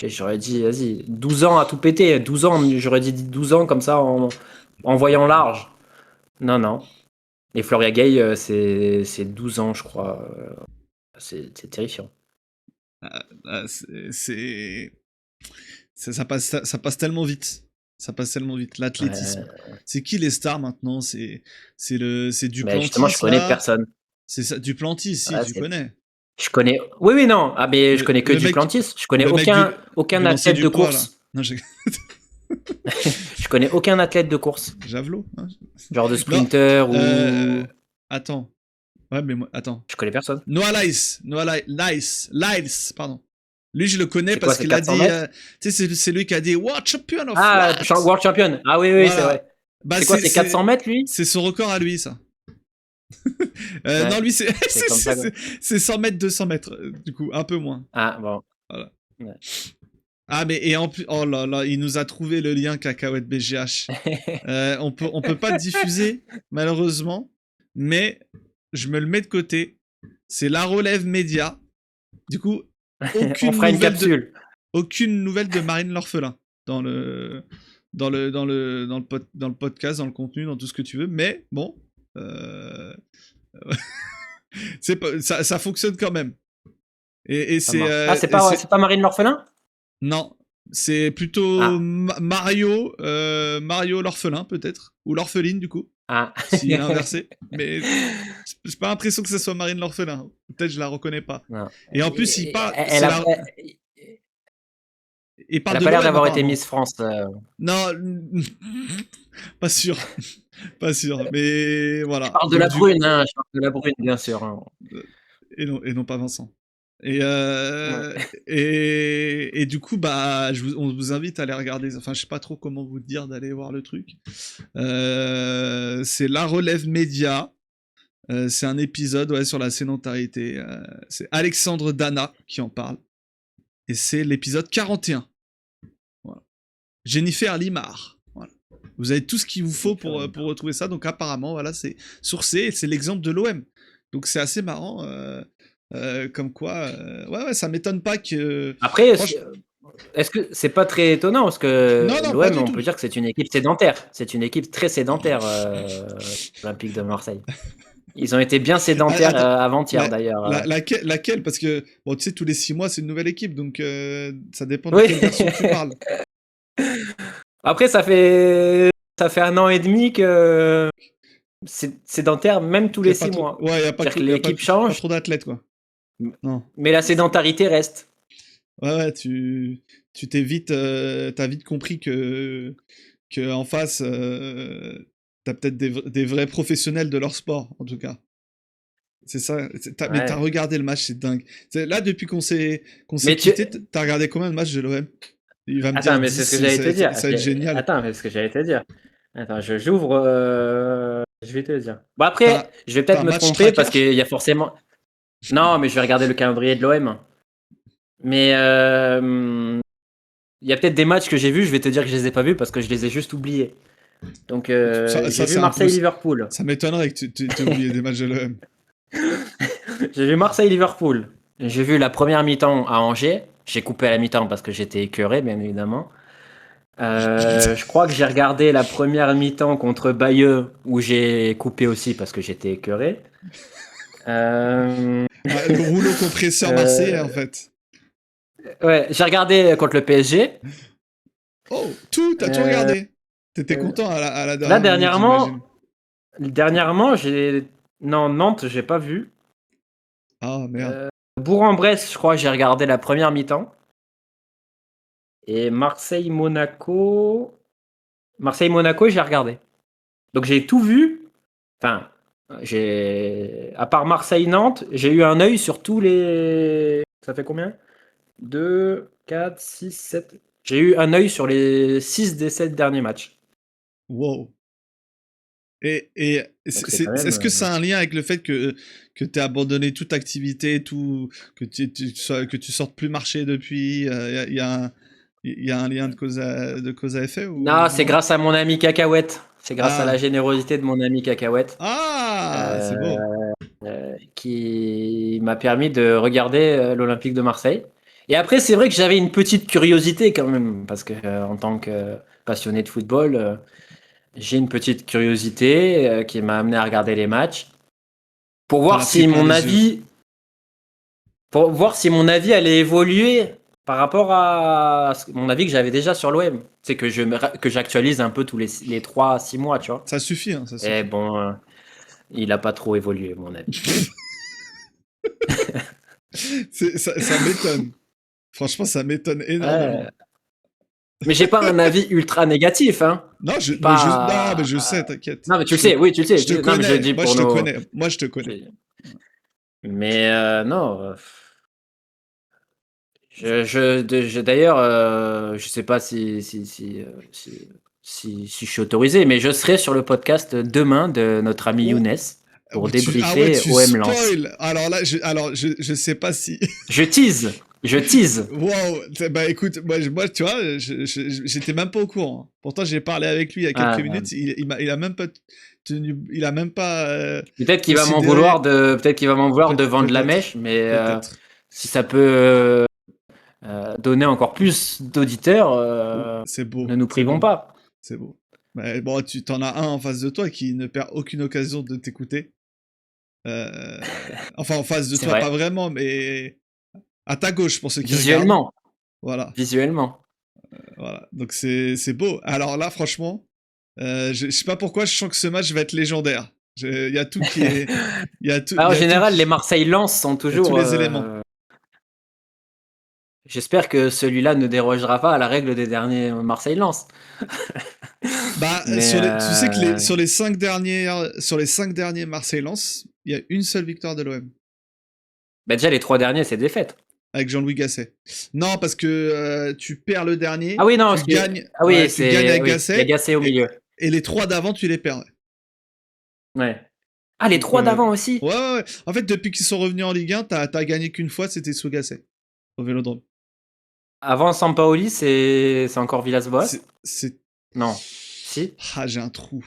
J'aurais dit, vas-y, 12 ans à tout péter. 12 ans, j'aurais dit 12 ans comme ça en voyant large. Non. Et Floria Gay, c'est 12 ans, je crois. C'est terrifiant. Ça passe tellement vite. Ça passe tellement vite. L'athlétisme. C'est qui les stars maintenant? C'est Duplantis. Justement, je connais personne. C'est ça, Duplantis, si, tu connais. Je connais. Oui, non. Ah, mais je connais que Duplantis. Je connais aucun athlète de course. Non, je connais aucun athlète de course. Javelot. Hein. Genre de sprinter ou. Attends. Ouais, mais moi, attends. Je connais personne. Noah Lyles, pardon. Lui, je le connais parce qu'il a dit. Tu sais, c'est lui qui a dit World Champion of Flat. World Champion. Ah oui, voilà. C'est vrai. C'est quoi, c'est 400 mètres, lui? C'est son record à lui, ça. Non, lui, c'est 100 mètres, 200 mètres, du coup, un peu moins. Ah, bon. Voilà. Ouais. Ah, mais et en plus, oh là là, il nous a trouvé le lien Cacahuète BGH. On peut pas le diffuser, malheureusement, mais je me le mets de côté. C'est La Relève Média. Du coup, on fera une capsule. Aucune nouvelle de Marine L'Orphelin dans le podcast, dans le contenu, dans tout ce que tu veux, mais bon. Ça fonctionne quand même. Et c'est. C'est pas Marine L'Orphelin? Non, c'est plutôt Mario l'orphelin peut-être, ou l'orpheline du coup. Si inversé. Mais j'ai pas l'impression que ce soit Marine L'Orphelin. Peut-être je la reconnais pas. Non. Et en plus il parle. Elle a pas l'air d'avoir été Miss France. Non, pas sûr. Pas sûr, mais voilà. Je parle de la brune, hein. Je parle de la brune, bien sûr. Hein. Et non pas Vincent. Et du coup, bah, on vous invite à aller regarder. Enfin, je sais pas trop comment vous dire d'aller voir le truc. C'est La Relève Média. C'est un épisode sur la sédentarité. C'est Alexandre Dana qui en parle. Et c'est l'épisode 41. Voilà. Jennifer Limar. Voilà. Vous avez tout ce qu'il vous faut pour retrouver ça. Donc apparemment, voilà, c'est sourcé. Et c'est l'exemple de l'OM. Donc c'est assez marrant. Comme quoi, ouais, ça m'étonne pas que. Après, est-ce que c'est pas très étonnant parce que l'OM, on peut dire que c'est une équipe sédentaire. C'est une équipe très sédentaire, l'Olympique de Marseille. Ils ont été bien sédentaires avant-hier d'ailleurs. Laquelle? Parce que bon, tu sais, tous les 6 mois, c'est une nouvelle équipe, donc ça dépend de quelle version tu parles. Après, ça fait 1 an et demi que c'est sédentaire, même tous les 6 mois. Ouais, y a pas que l'équipe change. Pas trop d'athlètes, quoi. Non. Mais la sédentarité reste. Ouais, t'as vite compris que en face, t'as peut-être des vrais professionnels de leur sport, en tout cas. C'est ça. Mais t'as regardé le match, c'est dingue. Là, depuis qu'on s'est quitté, t'as regardé combien de matchs de l'OM? Il va me Attends, dire mais 10, c'est ce que j'allais te dire. ça va être génial. Attends, mais c'est ce que j'allais te dire. Attends, j'ouvre. Je vais te le dire. Bon, T'as après, je vais t'as peut-être un me match tromper parce tracker? qu'il y a forcément. Non, mais je vais regarder le calendrier de l'OM. Mais il y a peut-être des matchs que j'ai vus, je vais te dire que je les ai pas vus parce que je les ai juste oubliés. Donc, j'ai vu C'est impossible. Marseille-Liverpool. Ça m'étonnerait que tu oublié des matchs de l'OM. J'ai vu Marseille-Liverpool. J'ai vu la première mi-temps à Angers. J'ai coupé à la mi-temps parce que j'étais écœuré, bien évidemment. Je crois que j'ai regardé la première mi-temps contre Bayeux où j'ai coupé aussi parce que j'étais écœuré. Euh, Ah, le rouleau compresseur marseillais, en euh, fait. ouais, j'ai regardé contre le PSG. Oh, t'as tout Euh, regardé. T'étais content à la Là, dernière minute, j'imagine. dernièrement, non, Nantes, j'ai pas vu. Ah, merde. Bourg-en-Bresse, je crois que j'ai regardé la première mi-temps. Et Marseille-Monaco, j'ai regardé. Donc j'ai tout vu. Enfin, à part Marseille-Nantes, j'ai eu un œil sur tous les. Ça fait combien? 2, 4, 6, 7. J'ai eu un œil sur les 6 des 7 derniers matchs. Wow. Et Donc c'est quand même. est-ce que ça a un lien avec le fait que tu as abandonné toute activité, que tu sortes plus marcher depuis? Il y a un lien de cause à effet ou Non, c'est non? grâce à mon ami Cacahuète. C'est grâce à la Ah, générosité de mon ami Cacahuète ah, c'est euh, beau. qui m'a permis de regarder l'Olympique de Marseille. Et après, c'est vrai que j'avais une petite curiosité quand même, parce que en tant que passionné de football, j'ai une petite curiosité qui m'a amené à regarder les matchs pour T'en voir as pris si plein mon les yeux. avis, allait évoluer par rapport à mon avis que j'avais déjà sur l'OM. C'est que que j'actualise un peu tous les 3 à 6 mois, tu vois. Ça suffit, hein, ça Et suffit. bon, il a pas trop évolué, mon avis. Ça m'étonne. Franchement, ça m'étonne Ouais. énormément. Mais j'ai pas un avis ultra négatif, hein. Non, Je suis non, mais pas. je sais, t'inquiète. Non, mais tu le sais, oui, tu le sais. Je te Non, mais je le connais. dis Moi, pour je te nos. connais. Moi, je te connais. Mais non. D'ailleurs, je sais pas si je suis autorisé, mais je serai sur le podcast demain de notre ami Oh, Younes pour ah ouais, débriefer tu OM Lens. spoil. Alors là, je sais pas si. Je tease, je tease. Wow. Bah écoute, moi, tu vois, j'étais même pas au courant. Pourtant, j'ai parlé avec lui il y a quelques Ah, minutes. Il a même pas il a même pas considéré. peut-être qu'il va m'en vouloir de vendre la Peut-être, mèche, mais peut-être. si ça peut donner encore plus d'auditeurs, C'est beau, ne nous c'est privons beau, pas. c'est beau. Mais bon, tu t'en as un en face de toi qui ne perd aucune occasion de t'écouter. Euh, Enfin, en face de C'est toi, pas vrai. vraiment, mais à ta gauche pour ceux qui regardent. Visuellement, Voilà, visuellement. voilà. Donc c'est beau. Alors là, franchement, je sais pas pourquoi, je sens que ce match va être légendaire. Il y a tout qui est, il En y a tout général, les qui, Marseille-Lens sont il y a tous toujours. les éléments. J'espère que celui-là ne dérogera pas à la règle des derniers Marseille-Lens. Bah, Mais tu sais que sur les 5 derniers Marseille-Lens, il y a une seule victoire de l'OM bah déjà, les 3 derniers, c'est défaite. avec Jean-Louis Gasset. Non, parce que tu perds le Ah dernier, oui, non, tu gagnes, ah oui, ouais, tu gagnes c'est. avec Oui, il y a Gasset, Gassé au milieu. et les 3 d'avant, tu les perds. Ouais. Ouais. Ah, les Donc, 3 d'avant aussi. ouais. En fait, depuis qu'ils sont revenus en Ligue 1, t'as gagné qu'une fois, c'était sous Gasset, au Vélodrome. Avant Sampaoli, c'est encore Villas-Boas? C'est. Non. Si? Ah, j'ai un trou.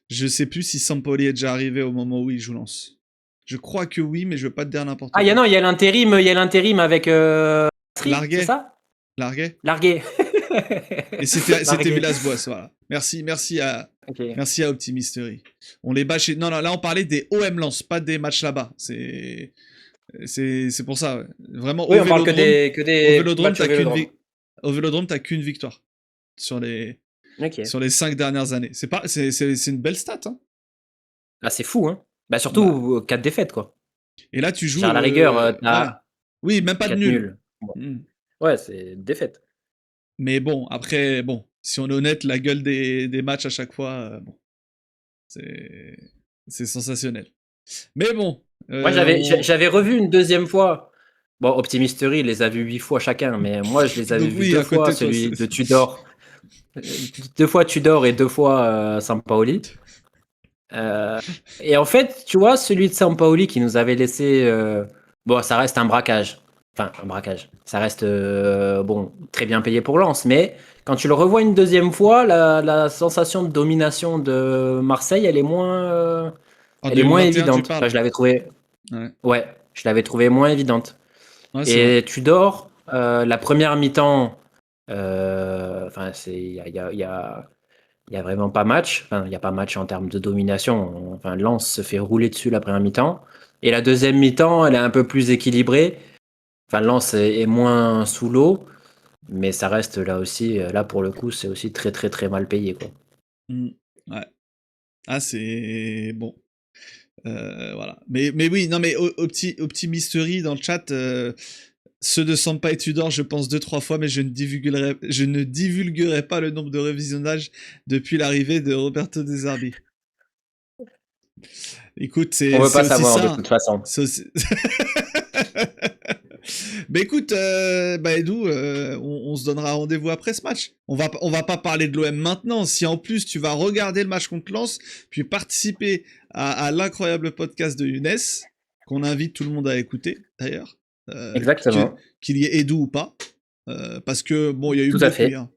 Je sais plus si Sampoli est déjà arrivé au moment où il joue Lens. Je crois que oui, mais je veux pas te dire n'importe Ah, quoi. non, il y a l'intérim avec Stri, c'est Larguet. ça? Larguet. Largué. Et c'était Largué. Villas-Boas, voilà. Ok. Merci à Optimistery. On les bâche. Non, non, là on parlait des OM Lens, pas des matchs là-bas. C'est pour ça. Ouais. Vraiment Oui, on parle que que Au des Vélodrome, matchs au Vélodrome. au Vélodrome, t'as qu'une victoire sur Ok. sur les 5 dernières années. C'est une belle stat. Hein. Ah, c'est fou, hein. Bah, Bah, surtout 4 défaites, quoi. et là, tu joues. Genre, à la rigueur, Ouais. t'as Oui, même pas de 4 nul. nuls. Bon. Mm. Ouais, c'est défaite. Mais bon, après, bon, si on est honnête, la gueule des matchs à chaque fois, bon, c'est c'est sensationnel. Mais bon, Moi, on... j'avais revu une deuxième fois Bon, Optimisterie, il les a vus 8 fois chacun, mais moi, je les avais Donc vus oui, 2 à côté fois, de toi. celui de Tudor. 2 fois Tudor et 2 fois Sampaoli. Et en fait, tu vois, celui de Sampaoli qui nous avait laissé. Bon, ça reste un braquage. Enfin, un braquage. Ça reste bon, très bien payé pour Lens, mais quand tu le revois une deuxième fois, la sensation de domination de Marseille, En elle est moins 2021, tu évidente. Enfin, parles. je l'avais trouvé. Ouais. Ouais, je l'avais trouvé moins évidente. Ouais, c'est vrai. Et Tudor, la première mi-temps, enfin, il y a vraiment pas match. Enfin, il n'y a pas match en termes de domination. Enfin, Lens se fait rouler dessus la première mi-temps. Et la deuxième mi-temps, elle est un peu plus équilibrée. Enfin, Lens est moins sous l'eau. Mais ça reste là aussi, là pour le coup, c'est aussi très très très mal payé, quoi. Mm. Ouais. Ah, c'est bon. Voilà. Mais oui, non, mais Optimisterie dans le chat, ceux de Sampa et Tudor, je pense 2-3 fois, mais je ne divulguerai pas le nombre de revisionnages depuis l'arrivée de Roberto De Zerbi. Écoute, On veut c'est pas aussi savoir de ça. toute façon. C'est aussi... Mais écoute, Edu, on se donnera rendez-vous après ce match. On va pas parler de l'OM maintenant. Si en plus tu vas regarder le match contre Lens, puis participer à l'incroyable podcast de Younes, qu'on invite tout le monde à écouter, d'ailleurs, Exactement. qu'il y ait Edu ou pas, parce que bon, il y a eu Tout mieux à que lui, fait. hein.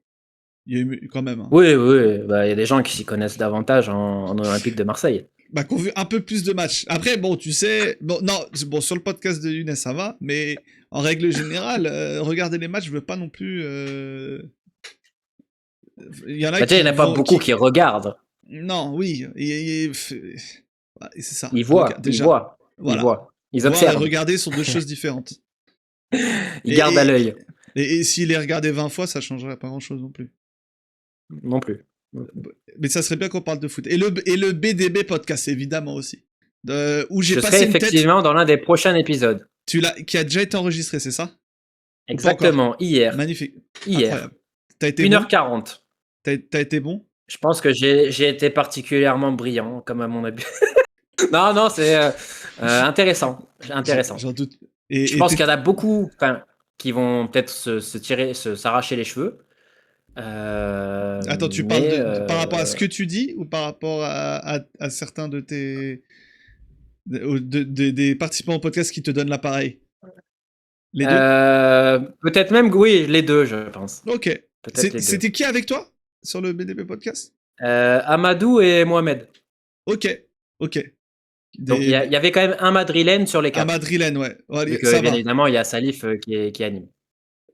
Il y a eu quand même, hein. Oui, oui, bah, il y a des gens qui s'y connaissent davantage en Olympique de Marseille. Bah, qu'on vu un peu plus de matchs. Après, bon, tu sais, bon, non, bon, sur le podcast de Younes, ça va, mais en règle générale, regarder les matchs, je veux pas non plus. Il y en a Bah, déjà, il n'y qui en a pas vont, beaucoup qui regardent. non, oui, ouais, c'est ça. Ils voient, ils Déjà, voient, ils voilà, voient. Ils voir et observent. regarder sont deux choses différentes. Ils gardent à Et, l'œil. et s'il les regardait 20 fois, ça changerait pas grand-chose non plus. Non plus. Mais ça serait bien qu'on parle de foot. Et le BDB podcast, évidemment aussi. Où j'ai Je serai passé une tête, effectivement dans l'un des prochains épisodes. qui a déjà été enregistré, c'est ça? Ou pas encore? Exactement, hier. Magnifique. Hier. Incroyable. T'as été bon? 1h40. T'as été bon? Je pense que j'ai été particulièrement brillant, comme à mon habitude. Non, non, c'est intéressant. Intéressant. J'en doute. Je Et pense qu'il y en a beaucoup qui vont peut-être s'arracher les cheveux. attends, tu parles Mais par rapport à ce que tu dis ou par rapport à certains de tes. Des participants au podcast qui te donnent l'appareil? Les deux? peut-être même, oui, les deux, je pense. Ok. Peut-être les deux. C'était qui avec toi sur le BDB podcast? Amadou et Mohamed. Ok. Ok. Donc il y avait quand même un madrilène sur les Un 4. madrilène, ouais. Vu Allez, que, ça bien va. évidemment, il y a Salif qui anime.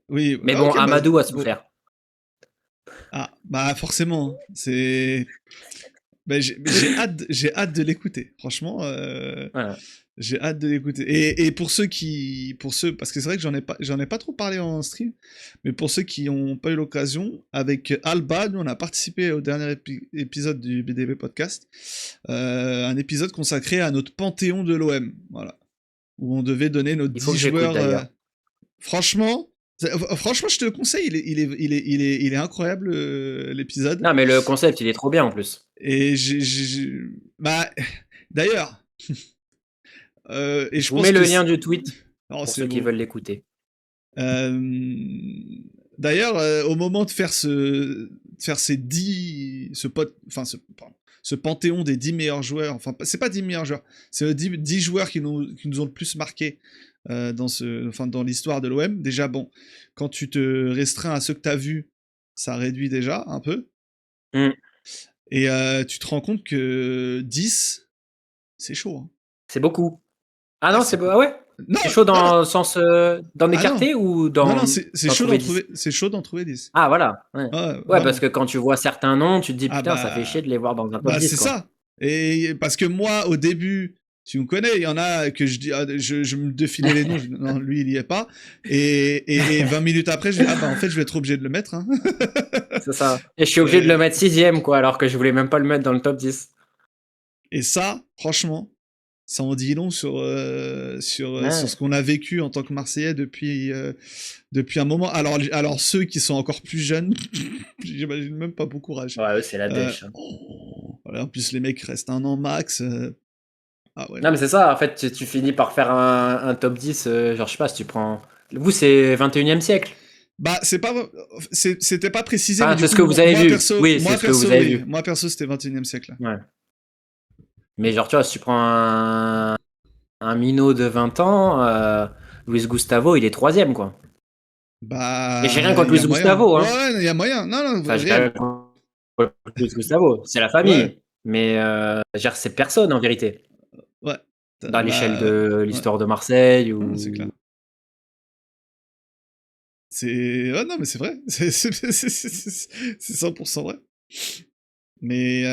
Oui, Mais bon, ok, bah, Amadou a bon. souffert. Ah, bah forcément. C'est. Ben, j'ai hâte de l'écouter. Franchement, Voilà. j'ai hâte de l'écouter. Et pour ceux parce que c'est vrai que j'en ai pas trop parlé en stream, mais pour ceux qui n'ont pas eu l'occasion, avec Alba, nous on a participé au dernier épisode du BDB podcast, un épisode consacré à notre panthéon de l'OM, voilà, où on devait donner nos Il faut 10 que j'écoute joueurs. d'ailleurs. Franchement, franchement, je te le conseille, il est incroyable l'épisode. Non, mais le concept, il est trop bien en plus. Et bah, d'ailleurs, et Je je vous pense mets que le lien du tweet oh, pour c'est ceux qui beau. veulent l'écouter. D'ailleurs, au moment de faire ces 10, ce panthéon des 10 meilleurs joueurs, enfin, c'est pas 10 meilleurs joueurs, c'est 10 joueurs qui nous ont le plus marqué dans l'histoire de l'OM. Déjà, bon, quand tu te restreins à ceux que tu as vus, ça réduit déjà un peu. Mm. Et tu te rends compte que 10, c'est chaud. Hein. C'est beaucoup. Ah non, c'est ah ouais. Non, C'est chaud non, non. dans le sens d'en Ah non. écarter ou Non, d'en c'est chaud trouver 10. c'est chaud d'en trouver 10. Ah voilà. Ouais. Ouais, Ouais, parce vraiment. que quand tu vois certains noms, tu te dis Ah putain, ça fait chier de les voir dans un top 10 c'est quoi. ça. Et parce que moi, au début, tu me connais, il y en a que je dis, je me défilais les noms, non, lui, il y est pas. Et 20 minutes après, je dis, en fait, je vais être obligé de le mettre. Hein. C'est ça. Et je suis obligé de le mettre 6ème quoi, alors que je voulais même pas le mettre dans le top 10. Et ça, franchement, ça en dit long sur ce qu'on a vécu en tant que Marseillais depuis un moment. Alors ceux qui sont encore plus jeunes, j'imagine même pas bon courage. Ouais, eux, c'est la dèche. Voilà, en plus les mecs restent un an max. Ah ouais. Non, mais c'est ça, en fait, tu finis par faire un top 10, genre, je sais pas, si tu prends. Vous, c'est 21e siècle. Bah, c'était pas précisé, mais Enfin, du c'est coup, ce que vous avez vu. Oui, c'est moi ce que vous perso, avez oui. vu. Moi perso, c'était 21e siècle. Ouais. Mais genre, tu vois, si tu prends un minot de 20 ans, Luis Gustavo, il est troisième, quoi. Et j'ai rien Bah, contre il y a Luis moyen. Gustavo, Ouais, hein. ouais, il y a moyen. Non, non, Enfin, j'ai rien réel. contre Luis Gustavo, c'est la Ouais, famille. Mais genre, c'est personne, en vérité. ouais. Dans l'échelle Bah, ouais. de Ouais. l'histoire de Marseille Non, c'est clair. ou. C'est. Ouais, non, mais c'est vrai. C'est 100% vrai. Mais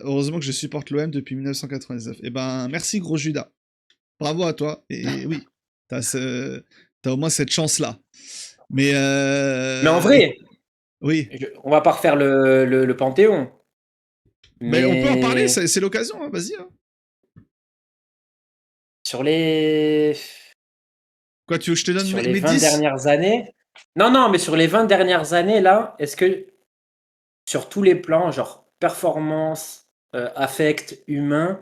heureusement que je supporte l'OM depuis 1999. Eh ben, merci, gros Judas. Bravo à toi. Et oui, t'as au moins cette chance-là. Mais Mais en vrai, oui. on va pas refaire le Panthéon. Mais on peut en parler, Mais c'est l'occasion, hein, vas-y. Hein. sur les. Quoi, tu veux que je te donne Sur mes, les mes 20 10? dernières années. Non, non, mais sur les 20 dernières années, là, est-ce que sur tous les plans, genre performance, affect, humain,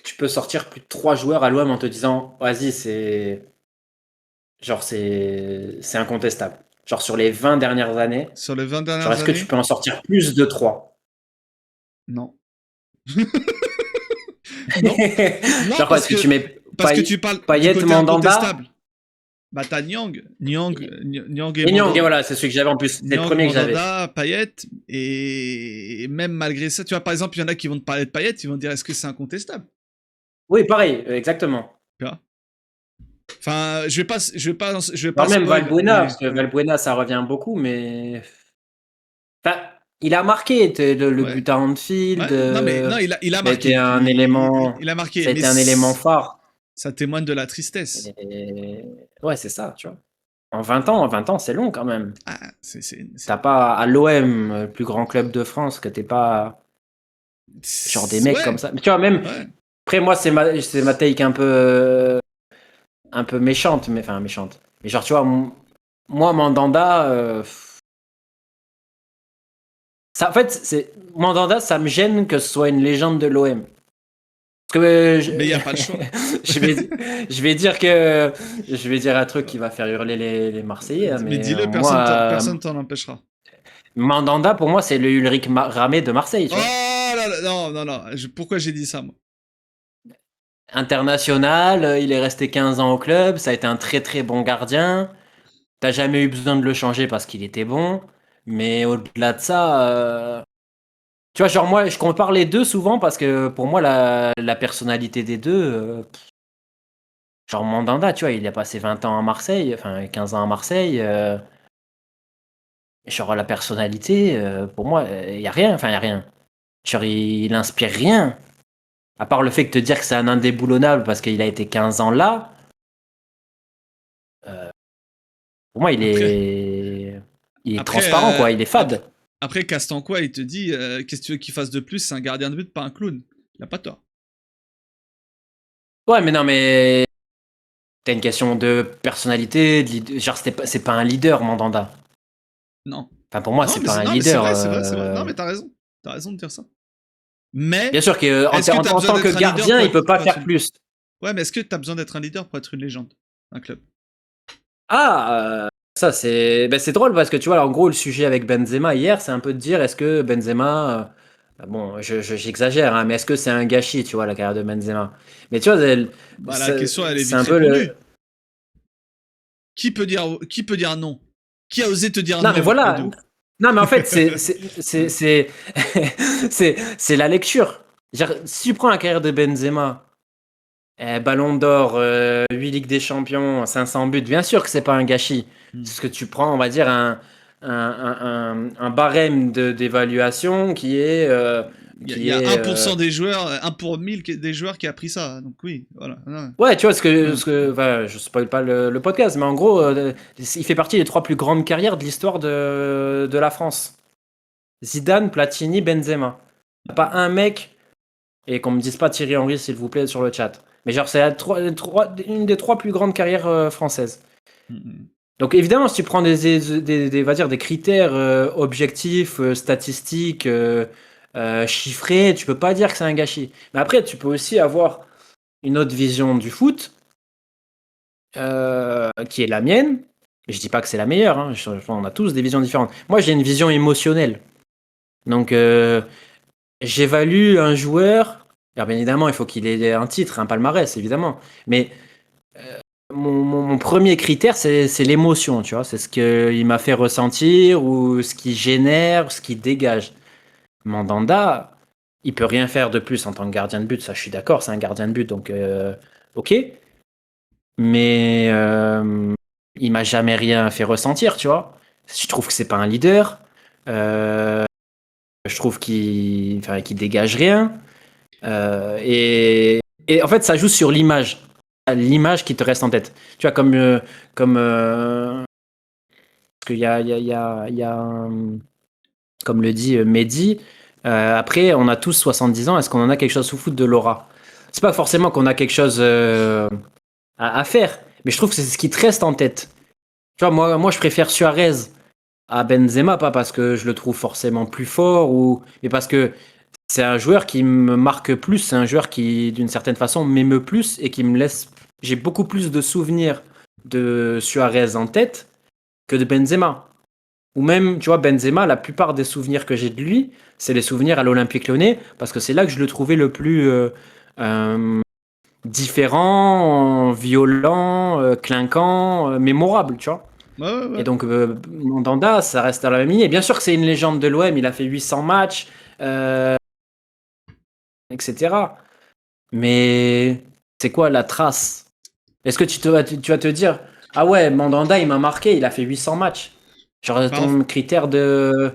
tu peux sortir plus de 3 joueurs à l'OM en te disant, vas-y, c'est. Genre, c'est incontestable. Genre, sur les 20 dernières années, Sur les 20 genre, dernières est-ce que tu années? peux en sortir plus de 3? Non. Non. Non, Genre, quoi, est-ce que tu mets parce que tu parles du Payet, côté Mandanda incontestable. Bah, t'as Nyang et et Nyang? Et Mandanda. voilà, c'est celui que j'avais en plus. C'est le Nyang, premier que j'avais. Mandanda, Payet, et même malgré ça, tu vois, par exemple, il y en a qui vont te parler de Payet, ils vont te dire est-ce que c'est incontestable? Oui, pareil, exactement. Tu vois. Enfin, je vais pas Genre même spoil, Valbuena, mais parce que ouais, Valbuena, ça revient beaucoup, mais. Enfin, il a marqué le ouais, but à Anfield. ouais. Non, mais non, il a Ça a été marqué, un il, élément. il a marqué, Ça a mais été un élément phare. ça témoigne de la tristesse. Et... Ouais, c'est ça, tu vois. En 20 ans, c'est long quand même. Ah, T'as pas à l'OM, le plus grand club de France, que t'es pas genre des mecs comme ouais, ça. Mais tu vois, même ouais. après, moi, c'est ma take un peu méchante, mais enfin méchante. Mais genre, tu vois, moi, Mandanda, ça, en fait, Mandanda, ça me gêne que ce soit une légende de l'OM. Parce que Mais il n'y a pas le choix. je vais, je vais dire que je vais dire un truc qui va faire hurler les Marseillais, hein, Mais mais dis-le, moi, personne t'en empêchera. Mandanda, pour moi, c'est le Ulrich Ramé de Marseille, Oh tu vois. là là, non, non, non. Pourquoi j'ai dit ça, moi? International, il est resté 15 ans au club, ça a été un très très bon gardien. T'as jamais eu besoin de le changer parce qu'il était bon. Mais au-delà de ça, tu vois, genre moi, je compare les deux souvent parce que pour moi, la personnalité des deux, genre Mandanda, tu vois, il a passé 20 ans à Marseille, enfin 15 ans à Marseille. Genre la personnalité, pour moi, il y a rien, enfin il y a rien. Genre il inspire rien. À part le fait de te dire que c'est un indéboulonnable parce qu'il a été 15 ans là, euh, pour moi Après, il est après, transparent quoi, il est après, fade. après Castancois, il te dit qu'est-ce que tu veux qu'il fasse de plus? C'est un gardien de but, pas un clown. Il a pas tort. Ouais, mais non, mais t'as une question de personnalité, genre c'est pas un leader, Mandanda. Non. Enfin pour moi, Non, c'est mais pas un non, mais c'est leader. vrai, c'est vrai, c'est vrai. Non, mais t'as raison. T'as raison de dire ça. Bien Mais, sûr qu'en est-ce que t'as en besoin tant que d'être un leader gardien, il peut pas pour être faire une... plus. Ouais, mais est-ce que t'as besoin d'être un leader pour être une légende d'un club? Ah, ça c'est drôle parce que tu vois, en gros, le sujet avec Benzema hier, c'est un peu de dire est-ce que Benzema, bon, j'exagère, hein, mais est-ce que c'est un gâchis, tu vois, la carrière de Benzema? Mais tu vois, Bah, la question, elle est c'est vite un peu le. répondue. Qui peut dire non? Qui a osé te dire Non, mais non, voilà. Edo? Non, mais en fait, c'est la lecture. Genre, si tu prends la carrière de Benzema, Ballon d'Or, 8 Ligues des Champions, 500 buts, bien sûr que c'est pas un gâchis. Hmm. C'est ce que tu prends, on va dire, un barème d'évaluation qui est. Il y a 1% des joueurs, 1 pour 1000 des joueurs qui a pris ça. Donc oui, voilà. Ouais. Ouais, tu vois, Ouais. enfin, je spoil pas le podcast, mais en gros, il fait partie des 3 plus grandes carrières de l'histoire de la France. Zidane, Platini, Benzema. Y a pas un mec, et qu'on me dise pas Thierry Henry, s'il vous plaît, sur le chat. Mais genre, c'est une des 3 plus grandes carrières françaises. Hmm. Donc évidemment, si tu prends on va dire des critères objectifs, statistiques, chiffrés, tu peux pas dire que c'est un gâchis. Mais après, tu peux aussi avoir une autre vision du foot, qui est la mienne. Je dis pas que c'est la meilleure, hein. On a tous des visions différentes. Moi, j'ai une vision émotionnelle. Donc, j'évalue un joueur. Alors, bien évidemment, il faut qu'il ait un titre, un palmarès, évidemment. Mais mon premier critère, c'est l'émotion, tu vois. C'est ce qu'il m'a fait ressentir ou ce qui génère, ce qui dégage. Mandanda, il peut rien faire de plus en tant que gardien de but. Ça, je suis d'accord, c'est un gardien de but, donc ok. Mais il m'a jamais rien fait ressentir, tu vois. Je trouve que c'est pas un leader. Euh, je trouve qu'il dégage rien. Et en fait, ça joue sur l'image qui te reste en tête. Tu vois, comme parce qu'il y a comme le dit Mehdi. Après, on a tous 70 ans. Est-ce qu'on en a quelque chose sous foot de l'aura? C'est pas forcément qu'on a quelque chose à faire, mais je trouve que c'est ce qui te reste en tête. Tu vois, moi, je préfère Suarez à Benzema, pas parce que je le trouve forcément plus fort, mais parce que c'est un joueur qui me marque plus, c'est un joueur qui, d'une certaine façon, m'émeut plus et qui me laisse. J'ai beaucoup plus de souvenirs de Suarez en tête que de Benzema. Ou même, tu vois, Benzema, la plupart des souvenirs que j'ai de lui, c'est les souvenirs à l'Olympique Lyonnais, parce que c'est là que je le trouvais le plus euh, différent, violent, clinquant, mémorable, tu vois. Ouais, ouais, Et ouais. donc, Mandanda, ça reste à la même ligne. Et bien sûr que c'est une légende de l'OM, il a fait 800 matchs, etc. Mais c'est quoi la trace? Est-ce que tu vas te dire, ah ouais, Mandanda, il m'a marqué, il a fait 800 matchs. Genre, Bah, ton critère de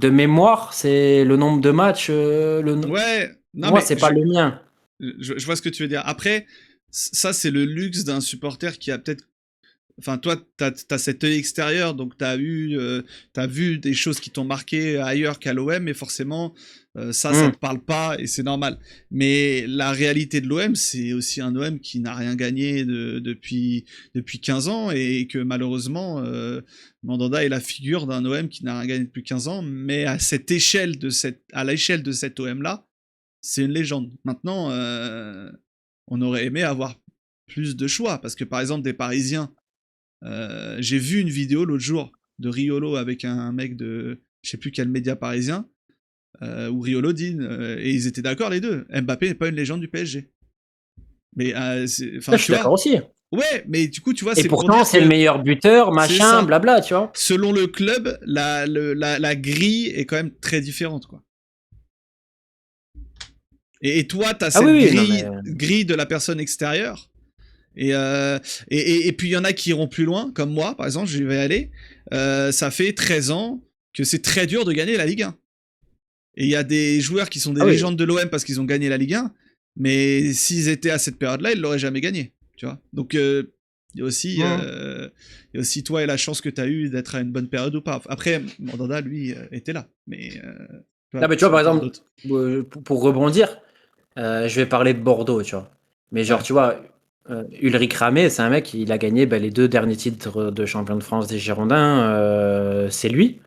mémoire, c'est le nombre de matchs. ouais, non, Moi, mais c'est pas le mien. je vois ce que tu veux dire. Après, ça, c'est le luxe d'un supporter qui a peut-être. Enfin, toi, t'as cet œil extérieur, donc t'as vu des choses qui t'ont marqué ailleurs qu'à l'OM, et forcément, ça Hmm. te parle pas, et c'est normal. Mais la réalité de l'OM, c'est aussi un OM qui n'a rien gagné depuis 15 ans, et que malheureusement, Mandanda est la figure d'un OM qui n'a rien gagné depuis 15 ans, mais à l'échelle de cet OM-là, c'est une légende. Maintenant, on aurait aimé avoir plus de choix, parce que par exemple, des Parisiens, j'ai vu une vidéo l'autre jour de Riolo avec un mec de je sais plus quel média parisien, où Riolo dit, et ils étaient d'accord les deux, Mbappé n'est pas une légende du PSG. Mais Là, enfin, je tu suis d'accord vois, aussi. ouais, mais du coup, tu vois, Et c'est pour pourtant, dire c'est le que meilleur buteur, c'est machin, ça. blabla, tu vois. Selon le club, la grille est quand même très différente, quoi. Et toi, tu as Ah oui, cette oui, non, mais. grille de la personne extérieure. Et, et puis il y en a qui iront plus loin, comme moi, par exemple, je vais aller. Ça fait 13 ans que c'est très dur de gagner la Ligue 1. Et il y a des joueurs qui sont des Ah oui. légendes de l'OM parce qu'ils ont gagné la Ligue 1, mais s'ils étaient à cette période-là, ils l'auraient jamais gagné. Tu vois. Donc il y a aussi, Hmm. toi et la chance que tu as eu d'être à une bonne période ou pas. Après, Mandanda, lui, était là. Mais tu vois, Non, mais tu vois, c'en par est pas exemple, d'autres. pour rebondir, je vais parler de Bordeaux, tu vois. Mais genre, Ouais. tu vois, Ulrich Ramé, c'est un mec, il a gagné les deux derniers titres de champion de France des Girondins, c'est lui.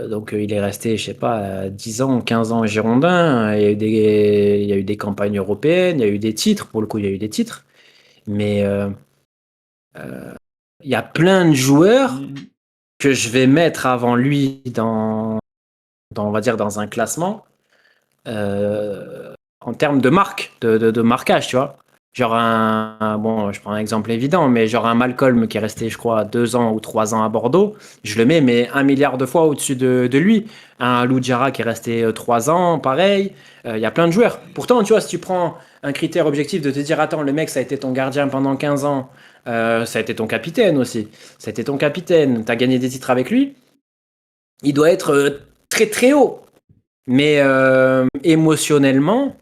Donc il est resté, je sais pas, 10 ans, 15 ans Girondin. Il y a eu des campagnes européennes, il y a eu des titres, pour le coup, il y a eu des titres. Mais il y a plein de joueurs Mhm. que je vais mettre avant lui on va dire, dans un classement en termes de marque, de marquage, tu vois. Genre bon, je prends un exemple évident, mais genre un Malcolm qui est resté, je crois, 2 ans ou 3 ans à Bordeaux, je le mets, mais 1 milliard de fois au-dessus de lui. Un Lou Diarra qui est resté 3 ans, pareil. Il y a plein de joueurs. Pourtant, tu vois, si tu prends un critère objectif de te dire, attends, le mec, ça a été ton gardien pendant 15 ans, ça a été ton capitaine aussi. Ça a été ton capitaine, tu as gagné des titres avec lui, il doit être très très haut. Mais émotionnellement,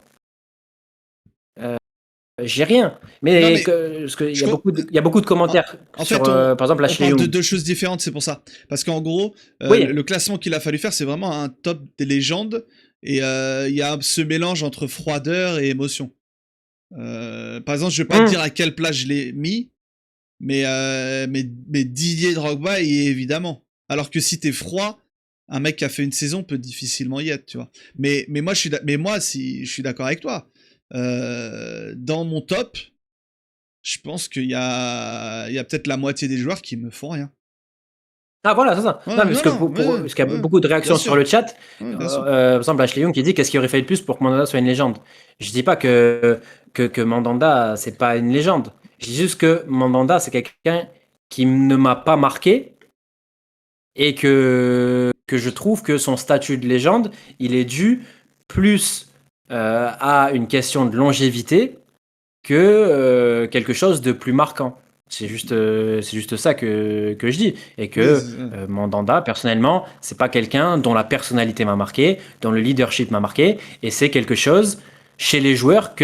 j'ai rien. Non, Mais mais il je, y a co- il y a beaucoup de en, commentaires en sur, fait, par exemple, on Ashley parle de Young. deux choses différentes, c'est pour ça. Parce qu'en gros, Oui. le classement qu'il a fallu faire, c'est vraiment un top des légendes. Et il y a ce mélange entre froideur et émotion. Par exemple, je vais pas te dire Mmh. à quelle place je l'ai mis, mais Didier Drogba y est évidemment. Alors que si t'es froid, un mec qui a fait une saison peut difficilement y être, tu vois. Mais moi, si, je suis d'accord avec toi. dans mon top, je pense qu'il y a peut-être la moitié des joueurs qui me font rien. Ah voilà, c'est ça. Ouais, Non, non, parce que non, ouais, parce qu'il y a ouais, beaucoup de bien réactions sur sûr. le chat. Ouais, bien sûr. Par exemple, Ashley Young qui dit qu'est-ce qu'il aurait fallu de plus pour que Mandanda soit une légende. Je dis pas que Mandanda, c'est pas une légende. Je dis juste que Mandanda, c'est quelqu'un qui ne m'a pas marqué et que je trouve que son statut de légende, il est dû plus à une question de longévité que quelque chose de plus marquant. C'est juste ça que je dis. Et Oui, que Mandanda, personnellement, c'est pas quelqu'un dont la personnalité m'a marqué, dont le leadership m'a marqué, et c'est quelque chose chez les joueurs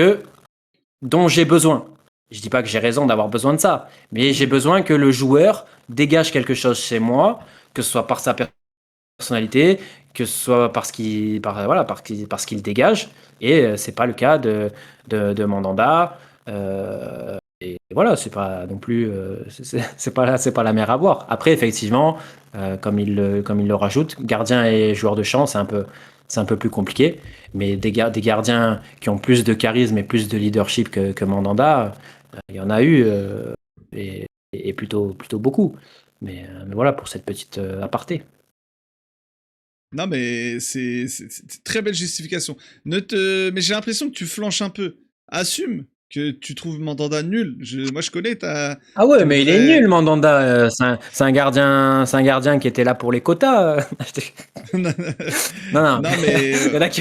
dont j'ai besoin. Je dis pas que j'ai raison d'avoir besoin de ça, mais j'ai besoin que le joueur dégage quelque chose chez moi, que ce soit par sa personnalité, que ce soit parce qu'il dégage. Et c'est pas le cas de Mandanda. Et voilà, c'est pas non plus, c'est pas la mer à boire. Après, effectivement, comme il le rajoute, gardien et joueur de champ, c'est un peu plus compliqué. Mais des gardiens qui ont plus de charisme et plus de leadership que Mandanda, il y en a eu et plutôt beaucoup. Mais voilà pour cette petite aparté. non, mais c'est très belle justification. Mais j'ai l'impression que tu flanches un peu. Assume que tu trouves Mandanda nul. Moi, je connais Ah ouais, ton mais il est vrai. nul, Mandanda. C'est un gardien qui était là pour les quotas. Non, Non, non. non, mais Il y en a qui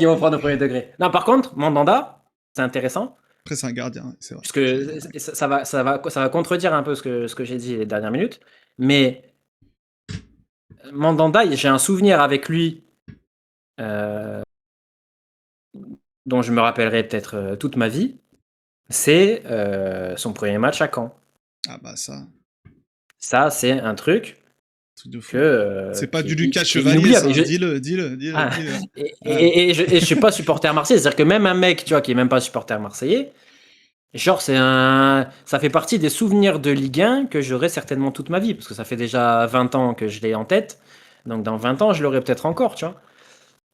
vont prendre au premier degré. Non, par contre, Mandanda, c'est intéressant, après, c'est un gardien, c'est vrai. puisque ça va contredire un peu ce que j'ai dit les dernières minutes. Mais Mandanda, j'ai un souvenir avec lui euh, dont je me rappellerai peut-être toute ma vie. C'est son premier match à Caen. Ah bah ça, Ça, c'est un truc truc de fou. C'est pas du Lucas qui est Chevalier, inoubliable. ça. Hein. Dis-le. Ah, Ah. et je suis pas supporter marseillais, c'est-à-dire que même un mec, tu vois, qui est même pas supporter marseillais, genre ça fait partie des souvenirs de Ligue 1 que j'aurai certainement toute ma vie, parce que ça fait déjà 20 ans que je l'ai en tête, donc dans 20 ans je l'aurai peut-être encore, tu vois.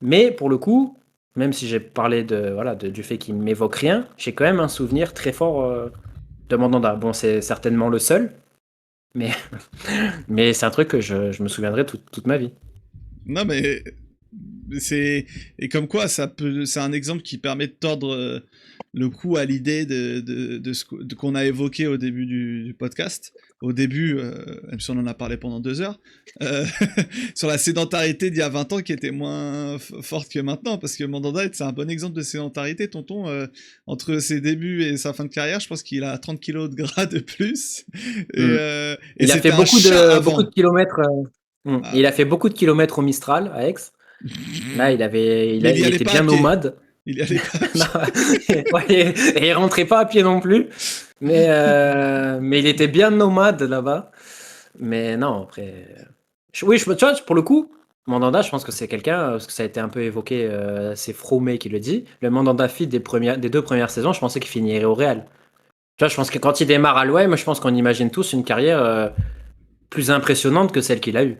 Mais pour le coup, même si j'ai parlé du fait qu'il m'évoque rien, j'ai quand même un souvenir très fort de Mandanda. Bon, c'est certainement le seul, mais mais c'est un truc que je me souviendrai toute ma vie. Non, mais c'est et comme quoi c'est un exemple qui permet de tordre le cou à l'idée qu'on a évoqué au début du podcast. Au début, même si on en a parlé pendant 2 heures, euh, sur la sédentarité d'il y a 20 ans qui était moins forte que maintenant, parce que Mandanda, c'est un bon exemple de sédentarité, tonton. Entre ses débuts et sa fin de carrière, je pense qu'il a 30 kilos de gras de plus. Mm. Et Il a fait c'était un chat beaucoup de avant. kilomètres. Ah. Il a fait beaucoup de kilomètres au Mistral à Aix. Là, Mais il y il allait était pas à bien pied. nomade. Il y allait pas à Non, pied. ouais, et il rentrait pas à pied non plus. Mais il était bien nomade là-bas. Mais non, après. Oui, tu vois, pour le coup, Mandanda, je pense que c'est quelqu'un, parce que ça a été un peu évoqué, c'est Froome qui le dit. Le Mandanda fit des 2 premières saisons, je pensais qu'il finirait au Real. Tu vois, je pense que quand il démarre à l'OM, je pense qu'on imagine tous une carrière plus impressionnante que celle qu'il a eue.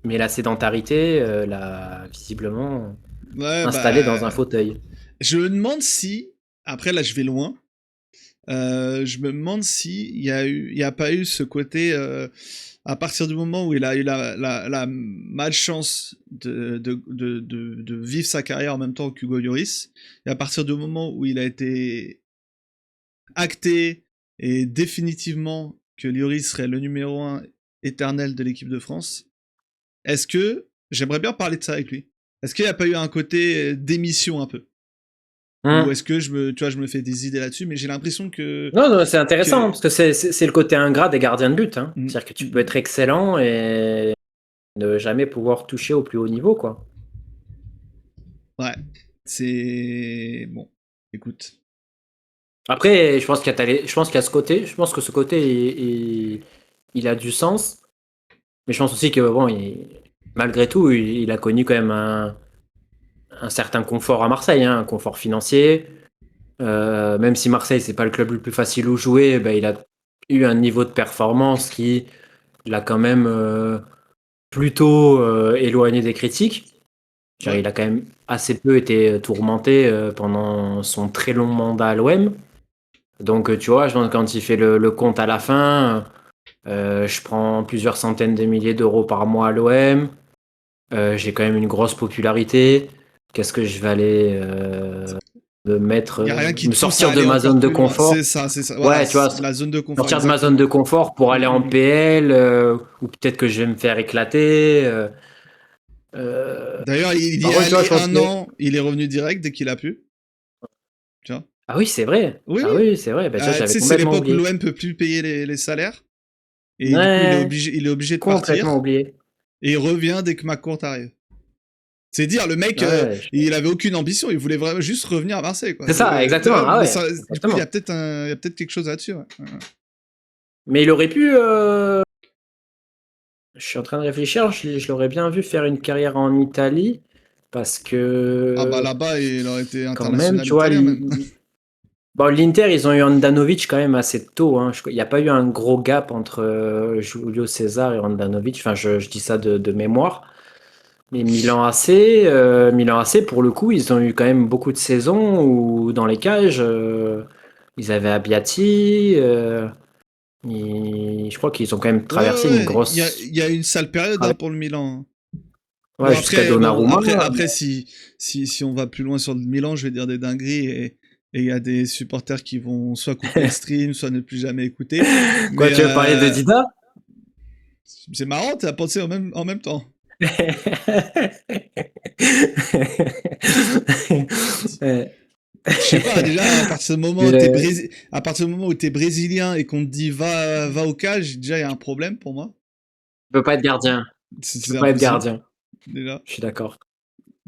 Mais la sédentarité l'a visiblement Ouais, installé dans un bah. fauteuil. Je me demande si. Après, là, je vais loin. Je me demande si il y a pas eu ce côté. À partir du moment où il a eu la malchance de vivre sa carrière en même temps qu'Hugo Lloris, et à partir du moment où il a été acté et définitivement que Lloris serait le numéro 1 éternel de l'équipe de France, est-ce que. J'aimerais bien parler de ça avec lui. Est-ce qu'il n'y a pas eu un côté d'émission un peu? Ou Hum. est-ce que je me fais des idées là-dessus? Mais j'ai l'impression Non, non, c'est intéressant, hein, que parce que c'est le côté ingrat des gardiens de but, hein. mm, C'est-à-dire que tu peux mm, être excellent et ne jamais pouvoir toucher au plus haut niveau, quoi. ouais, c'est bon. Écoute, Après, je pense qu'il y a ce côté, je pense que ce côté, il a du sens, mais je pense aussi que, bon, malgré tout, il a connu quand même un certain confort à Marseille, hein, un confort financier. Même si Marseille, c'est pas le club le plus facile où jouer, ben, il a eu un niveau de performance qui l'a quand même plutôt éloigné des critiques. Genre, il a quand même assez peu été tourmenté pendant son très long mandat à l'OM. Donc, tu vois, je pense que quand il fait le compte à la fin, je prends plusieurs centaines de milliers d'euros par mois à l'OM. J'ai quand même une grosse popularité. Qu'est-ce que je vais aller me mettre, Il y a rien qui me te pousse à sortir de aller ma encore zone de plus loin. confort? C'est ça. Voilà, Ouais, tu vois, la zone de confort, sortir de ma zone exactement. de confort pour aller en Mm. PL, ou peut-être que je vais me faire éclater. Euh, D'ailleurs, il y Par est contre, tu vois, allé je pense un que. an, il est revenu direct dès qu'il a pu. Tu vois. Ah oui, c'est vrai. Oui, Ah oui. oui, c'est vrai. Ben, tu vois, Tu j'avais sais, c'est complètement l'époque où oublié. l'OM peut plus payer les salaires. Et du coup, Ouais, il est obligé de complètement partir. oublié. Et il revient dès que McCourt arrive. C'est dire, le mec, Ouais, il avait aucune ambition. Il voulait vraiment juste revenir à Marseille, quoi. c'est ça, exactement. Ah Mais ouais, ça, du coup, il y exactement. a peut-être quelque chose là-dessus. Ouais. Mais il aurait pu. Je suis en train de réfléchir. Je l'aurais bien vu faire une carrière en Italie parce Ah bah que là-bas, il aurait été quand même, international tu vois, italien même. bon, l'Inter, ils ont eu Handanovic quand même assez tôt. Hein. Il n'y a pas eu un gros gap entre Julio César et Handanovic. Enfin, je dis ça de mémoire. Mais Milan AC, pour le coup, ils ont eu quand même beaucoup de saisons où dans les cages, ils avaient Abbiati. Je crois qu'ils ont quand même Ouais, traversé une ouais, grosse. il y a une sale période hein, pour le Milan. Bon Ouais, jusqu'à Donnarumma. après si on va plus loin sur le Milan, je vais dire des dingueries et il y a des supporters qui vont soit couper le stream, soit ne plus jamais écouter. Quoi, Mais tu veux parler de Dida? c'est marrant, tu as pensé en même temps. Ouais. Je sais pas, déjà à partir du moment où t'es brésilien et qu'on te dit va au cage, déjà il y a un problème pour moi. Tu peux pas être gardien. Tu C'est peux pas être impossible gardien. déjà. Je suis d'accord.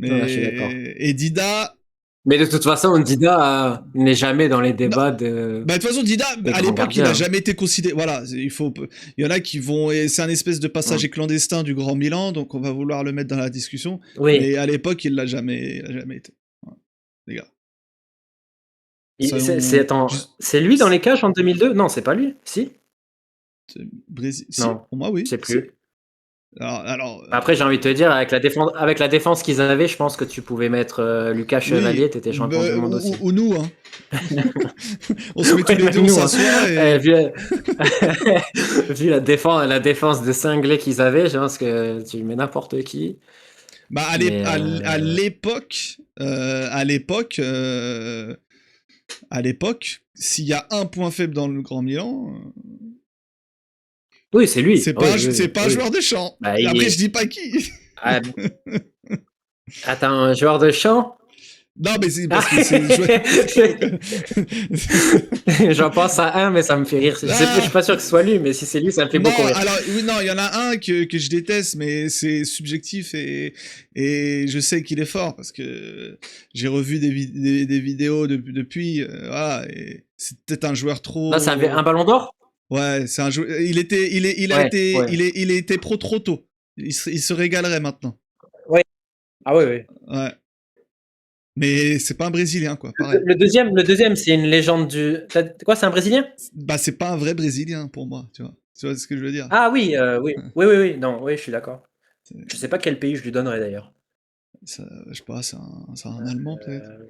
Ouais, je suis d'accord. Mais et Dida, Mais de toute façon, Dida n'est jamais dans les non, débats de, bah, de toute façon, Dida, des à grands l'époque, il a gardiens. jamais été considéré. Voilà, il y en a qui vont. C'est un espèce de Mm. passage clandestin du Grand Milan, donc on va vouloir le mettre dans la discussion. Oui. Mais à l'époque, il l'a jamais été. Voilà, les gars. Attends, Juste, c'est lui dans les cages en 2002? Non, c'est pas lui. Si? Brésil. Si, Non, pour moi, je oui. sais Si. plus. Alors Après, j'ai envie de te dire, avec la défense qu'ils avaient, je pense que tu pouvais mettre Lucas oui, Chevalier, t'étais champion du monde aussi. ou nous, hein. On se met tous Ouais, les deux, même on nous, hein. s'assoit et. Vu, vu la défense de cinglé qu'ils avaient, je pense que tu mets n'importe qui. Bah, Mais à l'époque, s'il y a un point faible dans le Grand Milan, oui, c'est lui. Oui, oui, c'est oui, pas un oui. joueur de champ. Bah, Et il après, je est. dis pas qui. Ah, attends, un joueur de champ? Non, mais c'est Ah. parce que c'est joueur. J'en pense à un, mais ça me fait rire. Je suis Ah pas sûr que ce soit lui, mais si c'est lui, ça me fait non, beaucoup rire. alors oui, non, il y en a un que je déteste, mais c'est subjectif et je sais qu'il est fort parce que j'ai revu des vidéos depuis. Voilà, et c'est peut-être un joueur Non, c'est un trop. ballon d'or? Ouais, c'est un joueur. Ouais, ouais. Il a été pro trop tôt. Il se régalerait maintenant. Ouais. Ah oui, oui. Ouais. Mais c'est pas un Brésilien, quoi. Pareil. Le deuxième, c'est une légende du. Quoi, c'est un Brésilien? Bah, c'est pas un vrai Brésilien pour moi, tu vois. Tu vois ce que je veux dire? Ah oui, oui, oui, oui, oui. Non, oui, je suis d'accord. Je C'est- sais pas quel pays je lui donnerais d'ailleurs. Je sais pas, c'est un Allemand peut-être? Euh,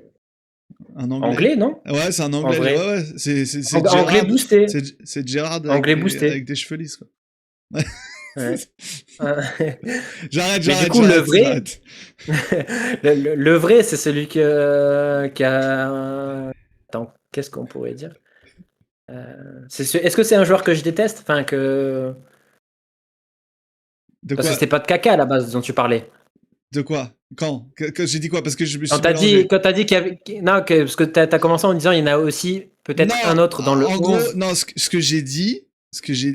Un Anglais? Anglais, non? Ouais, c'est un En Anglais. vrai. Ouais, ouais. C'est Anglais Gerrard. boosté. C'est Gerrard Anglais avec boosté. des cheveux lisses, quoi. Ouais. Mais du coup, le vrai, J'arrête. le vrai, c'est celui qui a. Attends, qu'est-ce qu'on pourrait dire? Est-ce que c'est un joueur que je déteste? Enfin, que. De Parce que quoi? c'était pas de caca à la base dont tu parlais. De quoi? Quand? J'ai dit quoi? Parce que je me Quand suis t'as dit, mélangé. quand t'as dit qu'il y avait. Non, parce que t'as commencé en disant il y en a aussi Non, peut-être un autre dans le en gros, 11. non, ce que j'ai dit,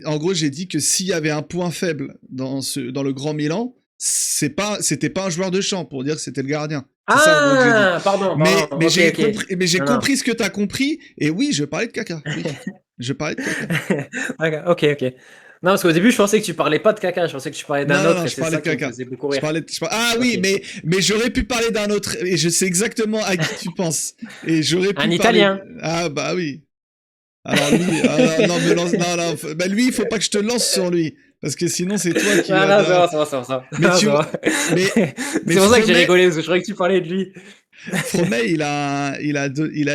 en gros, j'ai dit que s'il y avait un point faible dans le Grand Milan, c'était pas un joueur de champ pour dire que c'était le gardien. C'est ça, en gros, que j'ai dit. Ah, pardon, pardon. Ok, ok. Mais j'ai Non, non. compris ce que t'as compris, et oui, je parlais de caca, oui. Je parlais de caca. Ok, ok. Non, parce qu'au début, je pensais que tu parlais pas de caca, je pensais que tu parlais d'un Non, autre et je c'est parlais ça de qui me caca. faisait beaucoup rire. Ah Ok. oui, mais j'aurais pu parler d'un autre, et je sais exactement à qui tu penses. Et j'aurais Un pu parler. Italien. Ah bah oui. Alors lui, non, me lance, non, bah lui, il faut pas que je te lance sur lui. Parce que sinon, c'est toi qui Ah vas. non, ça va, ça va, ça va. Mais Non, tu ça vois. va. Mais C'est pour ça que j'ai Fromet, rigolé, parce que je croyais que tu parlais de lui. Fromet, il a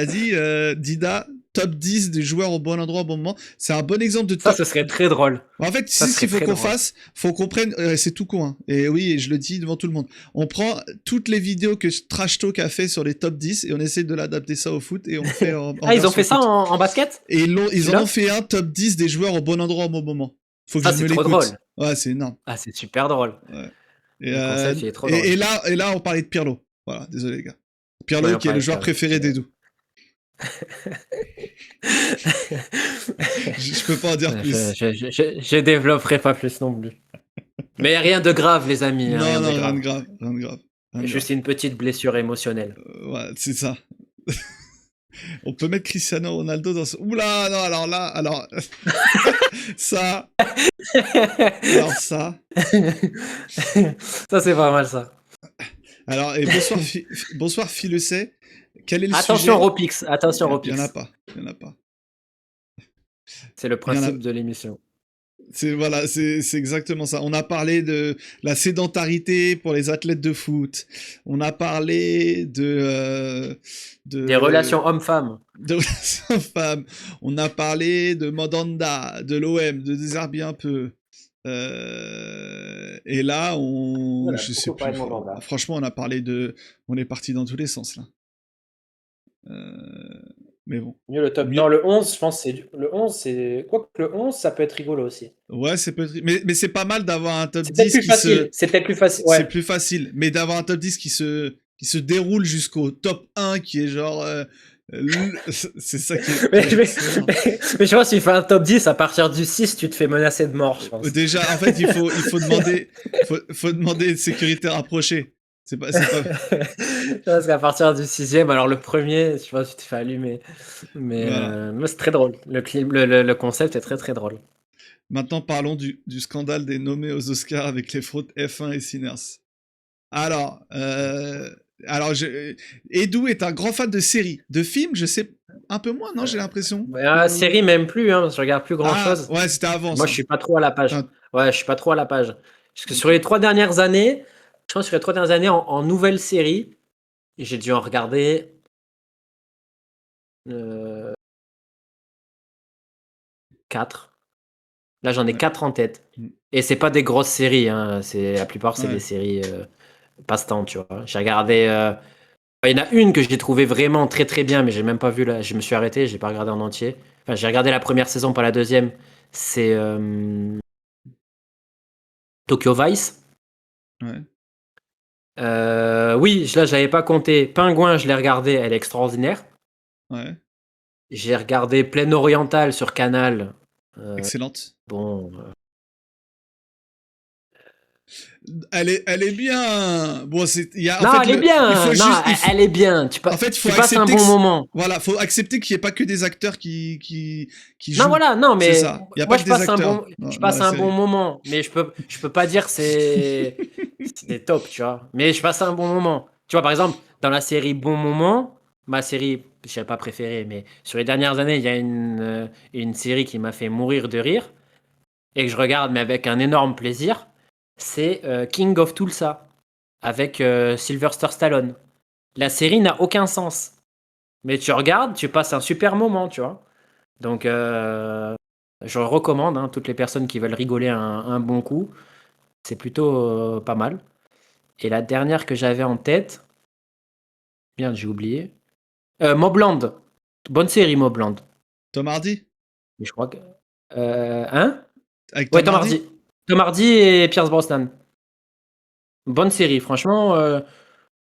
dit Dida, top 10 des joueurs au bon endroit au bon moment. C'est un bon exemple de Ça, top. ce serait très drôle. En fait, tu Ça sais ce qu'il serait faut très qu'on drôle. fasse. Faut qu'on prenne. C'est tout con. Hein. Et oui, et je le dis devant tout le monde. On prend toutes les vidéos que Trash Talk a fait sur les top 10 et on essaie de l'adapter ça au foot et on le fait en Ah, ils ont version fait ça foot. en basket? Et ils en Celui-là ont fait un top 10 des joueurs au bon endroit au bon moment. Faut que Ça, je me c'est trop l'écoute. drôle. Ouais, c'est énorme. Ah, c'est super drôle. Ouais. Et, Le concept, il est trop et drôle. là, on parlait de Pirlo. Voilà, désolé les gars. Pirlo Ouais, on qui est le parlait de joueur Pirlo. préféré d'Edu. Je peux pas en dire plus. Je développerai pas plus non plus. Mais rien de grave, les amis, hein, Non, rien de non, rien de grave. grave. Rien de grave. Rien de grave. Juste une petite blessure émotionnelle. Ouais, c'est ça. On peut mettre Cristiano Ronaldo dans ce... Oula, non, alors là, alors... ça... Alors ça... Ça, c'est pas mal, ça. Alors, et bonsoir Philecet. Quel est le Attention, sujet Ropix. Attention, Il y en a Ropix. pas. Il y en a pas. C'est le Il y en a- principe de l'émission. Voilà, c'est exactement ça. On a parlé de la sédentarité pour les athlètes de foot. On a parlé Des relations hommes-femmes. de relations femmes. On a parlé de Mandanda, de l'OM, de Deserbi un peu. Et là, On a je sais beaucoup parlé plus. de Mandanda. Franchement, on est parti dans tous les sens là. Mais bon. Mieux le top. Mieux- Non, le 11, je pense, le 11, c'est. Quoique le 11, ça peut être rigolo aussi. Ouais, c'est peut-être. Mais c'est pas mal d'avoir un top C'est peut-être 10 plus qui facile. se. C'est peut-être plus facile. C'est Ouais. plus facile. Mais d'avoir un top 10 qui se déroule jusqu'au top 1 qui est genre. C'est ça qui est. Mais je pense qu'il fait un top 10, à partir du 6, tu te fais menacer de mort, je pense. Déjà, en fait, il faut demander. Faut demander une sécurité rapprochée. C'est pas. Parce qu'à partir du 6e, alors le premier, je pense que tu te fais allumer. Mais Voilà. mais c'est très drôle. Le concept est très très drôle. Maintenant, parlons du scandale des nommés aux Oscars avec les fraudes F1 et Sinners. Alors, Edu est un grand fan de séries. De films, je sais un peu moins, non, j'ai l'impression. Série, même plus, hein, je regarde plus grand chose. Ouais, c'était avant. Moi, ça. je suis pas trop à la page. Ah. Ouais, je suis pas trop à la page. Parce que sur les 3 dernières années, je pense que sur les 3 dernières années, en nouvelle série, j'ai dû en regarder 4. Là, j'en ai 4 en tête. Et c'est pas des grosses séries, hein. La plupart, c'est des séries passe-temps, tu vois. J'ai regardé. Il y en a une que j'ai trouvée vraiment très très bien, mais j'ai même pas vu là. Je me suis arrêté, j'ai pas regardé en entier. Enfin, j'ai regardé la première saison, pas la deuxième. C'est Tokyo Vice. Ouais. Oui, là, je l'avais pas compté. Pingouin, je l'ai regardé, elle est extraordinaire. Ouais. J'ai regardé Plaine Orientale sur Canal. Excellente. Bon. Elle est bien. Bon, Elle est bien. Elle est bien. En fait, il faut tu passes un bon moment. Voilà, faut accepter qu'il n'y ait pas que des acteurs qui jouent. Non, voilà, non, mais ça. Y a moi, pas que des acteurs. je passe un bon moment, mais je peux pas dire c'est top, tu vois. Mais je passe un bon moment. Tu vois, par exemple, dans la série Bon Moment, ma série, je sais pas préférée, mais sur les dernières années, il y a une série qui m'a fait mourir de rire et que je regarde, mais avec un énorme plaisir. C'est King of Tulsa avec Sylvester Stallone. La série n'a aucun sens. Mais tu regardes, tu passes un super moment, tu vois. Donc, je recommande, hein, toutes les personnes qui veulent rigoler un bon coup. C'est plutôt pas mal. Et la dernière que j'avais en tête, bien, j'ai oublié. Mobland. Bonne série, Mobland. Tom Hardy. Mais je crois que. Hein? Avec Tom Hardy. Tom Hardy et Pierce Brosnan. Bonne série, franchement.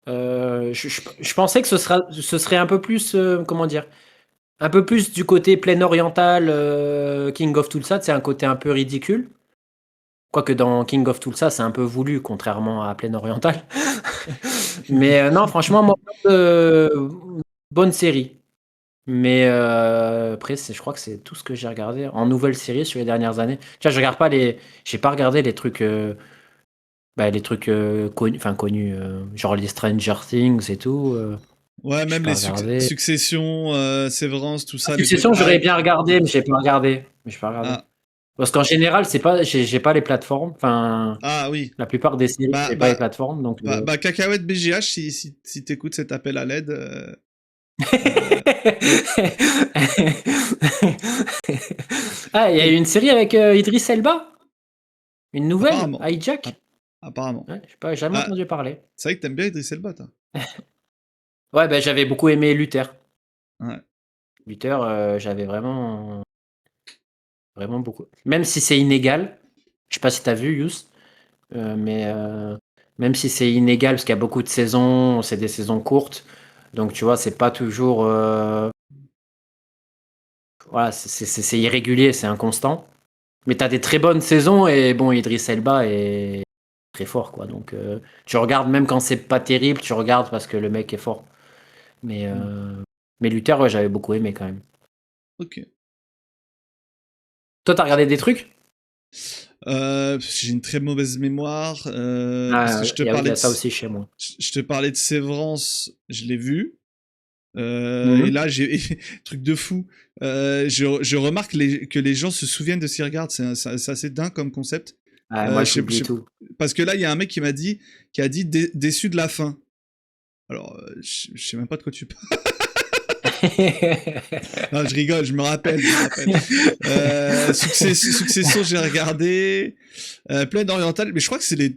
Je pensais que ce serait un peu plus, comment dire, un peu plus du côté Plaine Orientale, King of Tulsa, c'est un côté un peu ridicule. Quoique dans King of Tulsa, c'est un peu voulu, contrairement à Plaine Orientale. Mais non, franchement, moi, bonne série. Mais après, je crois que c'est tout ce que j'ai regardé en nouvelle série sur les dernières années. Tiens, j'ai pas regardé les trucs. Connus, genre les Stranger Things et tout. Ouais, même les Succession, Sévrance, tout ça. Succession, j'aurais bien regardé, mais j'ai pas regardé. Parce qu'en général, c'est pas, j'ai pas les plateformes. Enfin, Ah oui. la plupart des séries, Bah, j'ai pas les bah, plateformes. Donc, Cacahuète BGH, si t'écoutes cet appel à l'aide, euh, Ah, il y a eu on- une série avec Idriss Elba? Une nouvelle? apparemment. Hijack? Apparemment. Ouais, j'ai pas jamais Ah, entendu parler. c'est vrai que t'aimes bien Idriss Elba, toi. Ouais, ben j'avais beaucoup aimé Luther. Ouais. Luther, j'avais vraiment beaucoup. Même si c'est inégal, je sais pas si t'as vu, Yous, mais même si c'est inégal, parce qu'il y a beaucoup de saisons, c'est des saisons courtes, donc tu vois, c'est pas toujours. Voilà, c'est irrégulier, c'est inconstant. Mais t'as des très bonnes saisons, et bon, Idriss Elba est très fort, quoi. Donc tu regardes même quand c'est pas terrible, tu regardes parce que le mec est fort. Mais, Mm. euh, mais Luther, ouais, j'avais beaucoup aimé quand même. Ok. Toi, t'as regardé des trucs? J'ai une très mauvaise mémoire parce que Ah, il y a ça aussi chez moi. je te parlais de Sévrance, je l'ai vu. Et Mhm. là, j'ai truc de fou. Je remarque que les gens se souviennent de ce qu'ils regardent. C'est assez dingue comme concept. Ah, moi, Je j'oublie sais- tout. parce que là, il y a un mec qui a dit déçu de la fin. Alors, je sais même pas de quoi tu parles. Non, je rigole, je me rappelle. Succession, j'ai regardé. Plaine orientale, mais je crois que c'est les.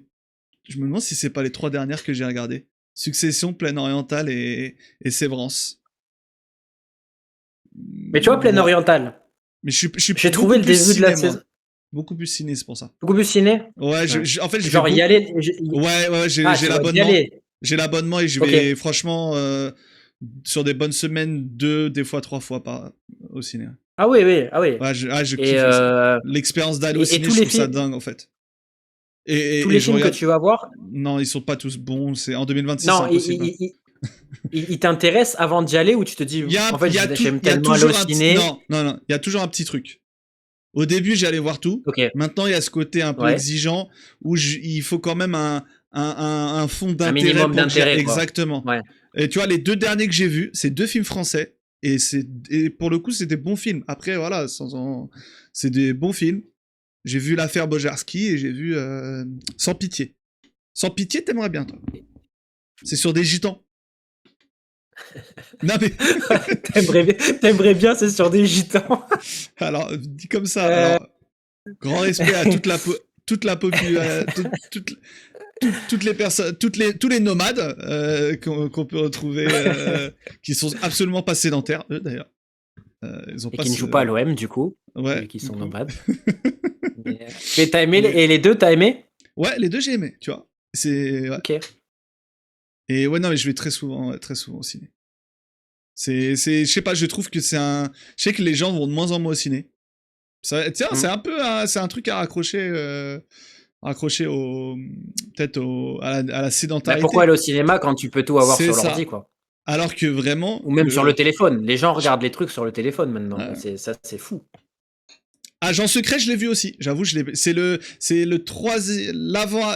Je me demande si c'est pas les 3 dernières que j'ai regardées. Succession, Plaine orientale et Sévrance. Mais tu vois, Plaine Voilà. Orientale, Mais je suis j'ai beaucoup trouvé le plus début de la ciné, saison. moi. Beaucoup plus ciné, c'est pour ça. Beaucoup plus ciné? Ouais, Ouais. en fait, je vais Genre, y beaucoup. aller. Ouais, Ah, j'ai tu vas y l'abonnement. aller. J'ai l'abonnement et je Ok. vais, franchement, sur des bonnes semaines, 2, des fois 3 fois au ciné. Ah oui, oui, ah oui. Ouais, je Et, kiffe aussi. euh, L'expérience d'aller au et ciné, tous je les trouve ça films, dingue, en fait. tous les Je films que regarde. tu vas voir, Non, ils sont pas tous bons. En 2026, c'est non, impossible, hein. ils t'intéressent avant d'y aller ou tu te dis, en fait, j'aime Il y a tellement aller au toujours un petit. ciné. Non, non, non. Il y a toujours un petit truc. Au début, j'allais voir tout. Ok, Maintenant, il y a ce côté un peu ouais. exigeant où il faut quand même un fond Un d'intérêt minimum pour que j'y. d'intérêt, quoi. Exactement. Ouais. Et tu vois, les 2 derniers que j'ai vus, c'est 2 films français. Et pour le coup, c'est des bons films. Après, voilà, c'est des bons films. J'ai vu l'affaire Bojarski et j'ai vu Sans pitié. Sans pitié, t'aimerais bien, toi. C'est sur des gitans. Non, mais. T'aimerais bien, c'est sur des gitans. Alors, dit comme ça. Euh, Alors, grand respect à toute la population. Toutes les personnes, tous les nomades qu'on peut retrouver, qui sont absolument pas sédentaires, eux d'ailleurs. Ils ont et pas qui ne ce. jouent pas à l'OM, du coup, Ouais, vu qu'ils du sont coup. nomades. Mais t'as aimé, Mais et les deux, t'as aimé? ouais, les deux j'ai aimé, tu vois. C'est ouais. Ok. Et ouais, non, mais je vais très souvent au ciné. Je sais pas, je trouve que je sais que les gens vont de moins en moins au ciné. Tiens, Mm. c'est un truc à raccrocher peut-être à la Bah, pourquoi aller sédentarité. au cinéma quand tu peux tout avoir C'est sur l'ordi, ça. quoi? Alors que vraiment, Ou même sur le téléphone. Les gens regardent les trucs sur le téléphone maintenant. ouais. C'est fou. Agent secret, je l'ai vu aussi. J'avoue, c'est le troisième,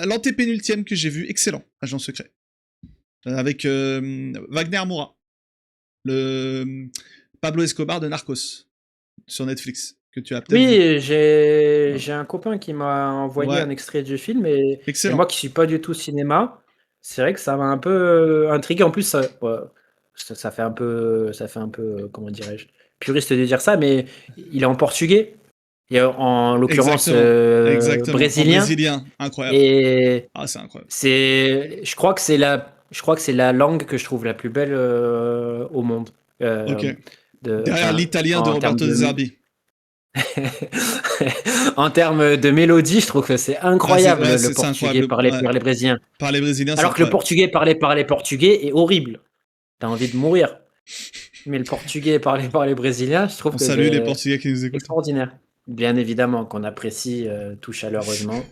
l'antépénultième que j'ai vu. Excellent, Agent secret. Avec Wagner Moura, le Pablo Escobar de Narcos sur Netflix que tu as peut-être vu. Oui, j'ai un copain qui m'a envoyé Ouais, un extrait du film et excellent. moi qui suis pas du tout cinéma, c'est vrai que ça m'a un peu intrigué. En plus, ouais, ça fait un peu, comment dirais-je, puriste de dire ça, mais il est en portugais et en l'occurrence Exactement, exactement. En brésilien brésilien, incroyable. et Ah, c'est incroyable. je crois que c'est la langue que je trouve la plus belle au monde. Ok. Euh, Derrière enfin, l'italien de en termes Roberto De de Zerbi. en termes de mélodie, je trouve que c'est Ah, incroyable ouais, le c'est portugais incroyable. parlé Ouais. par les Brésiliens. Par les Brésiliens, c'est Alors que le incroyable. portugais parlé par les Portugais est horrible. T'as envie de mourir. Mais le portugais parlé par les Brésiliens, je trouve On que salue les c'est Portugais qui nous écoutent. extraordinaire. Bien évidemment qu'on apprécie tout chaleureusement.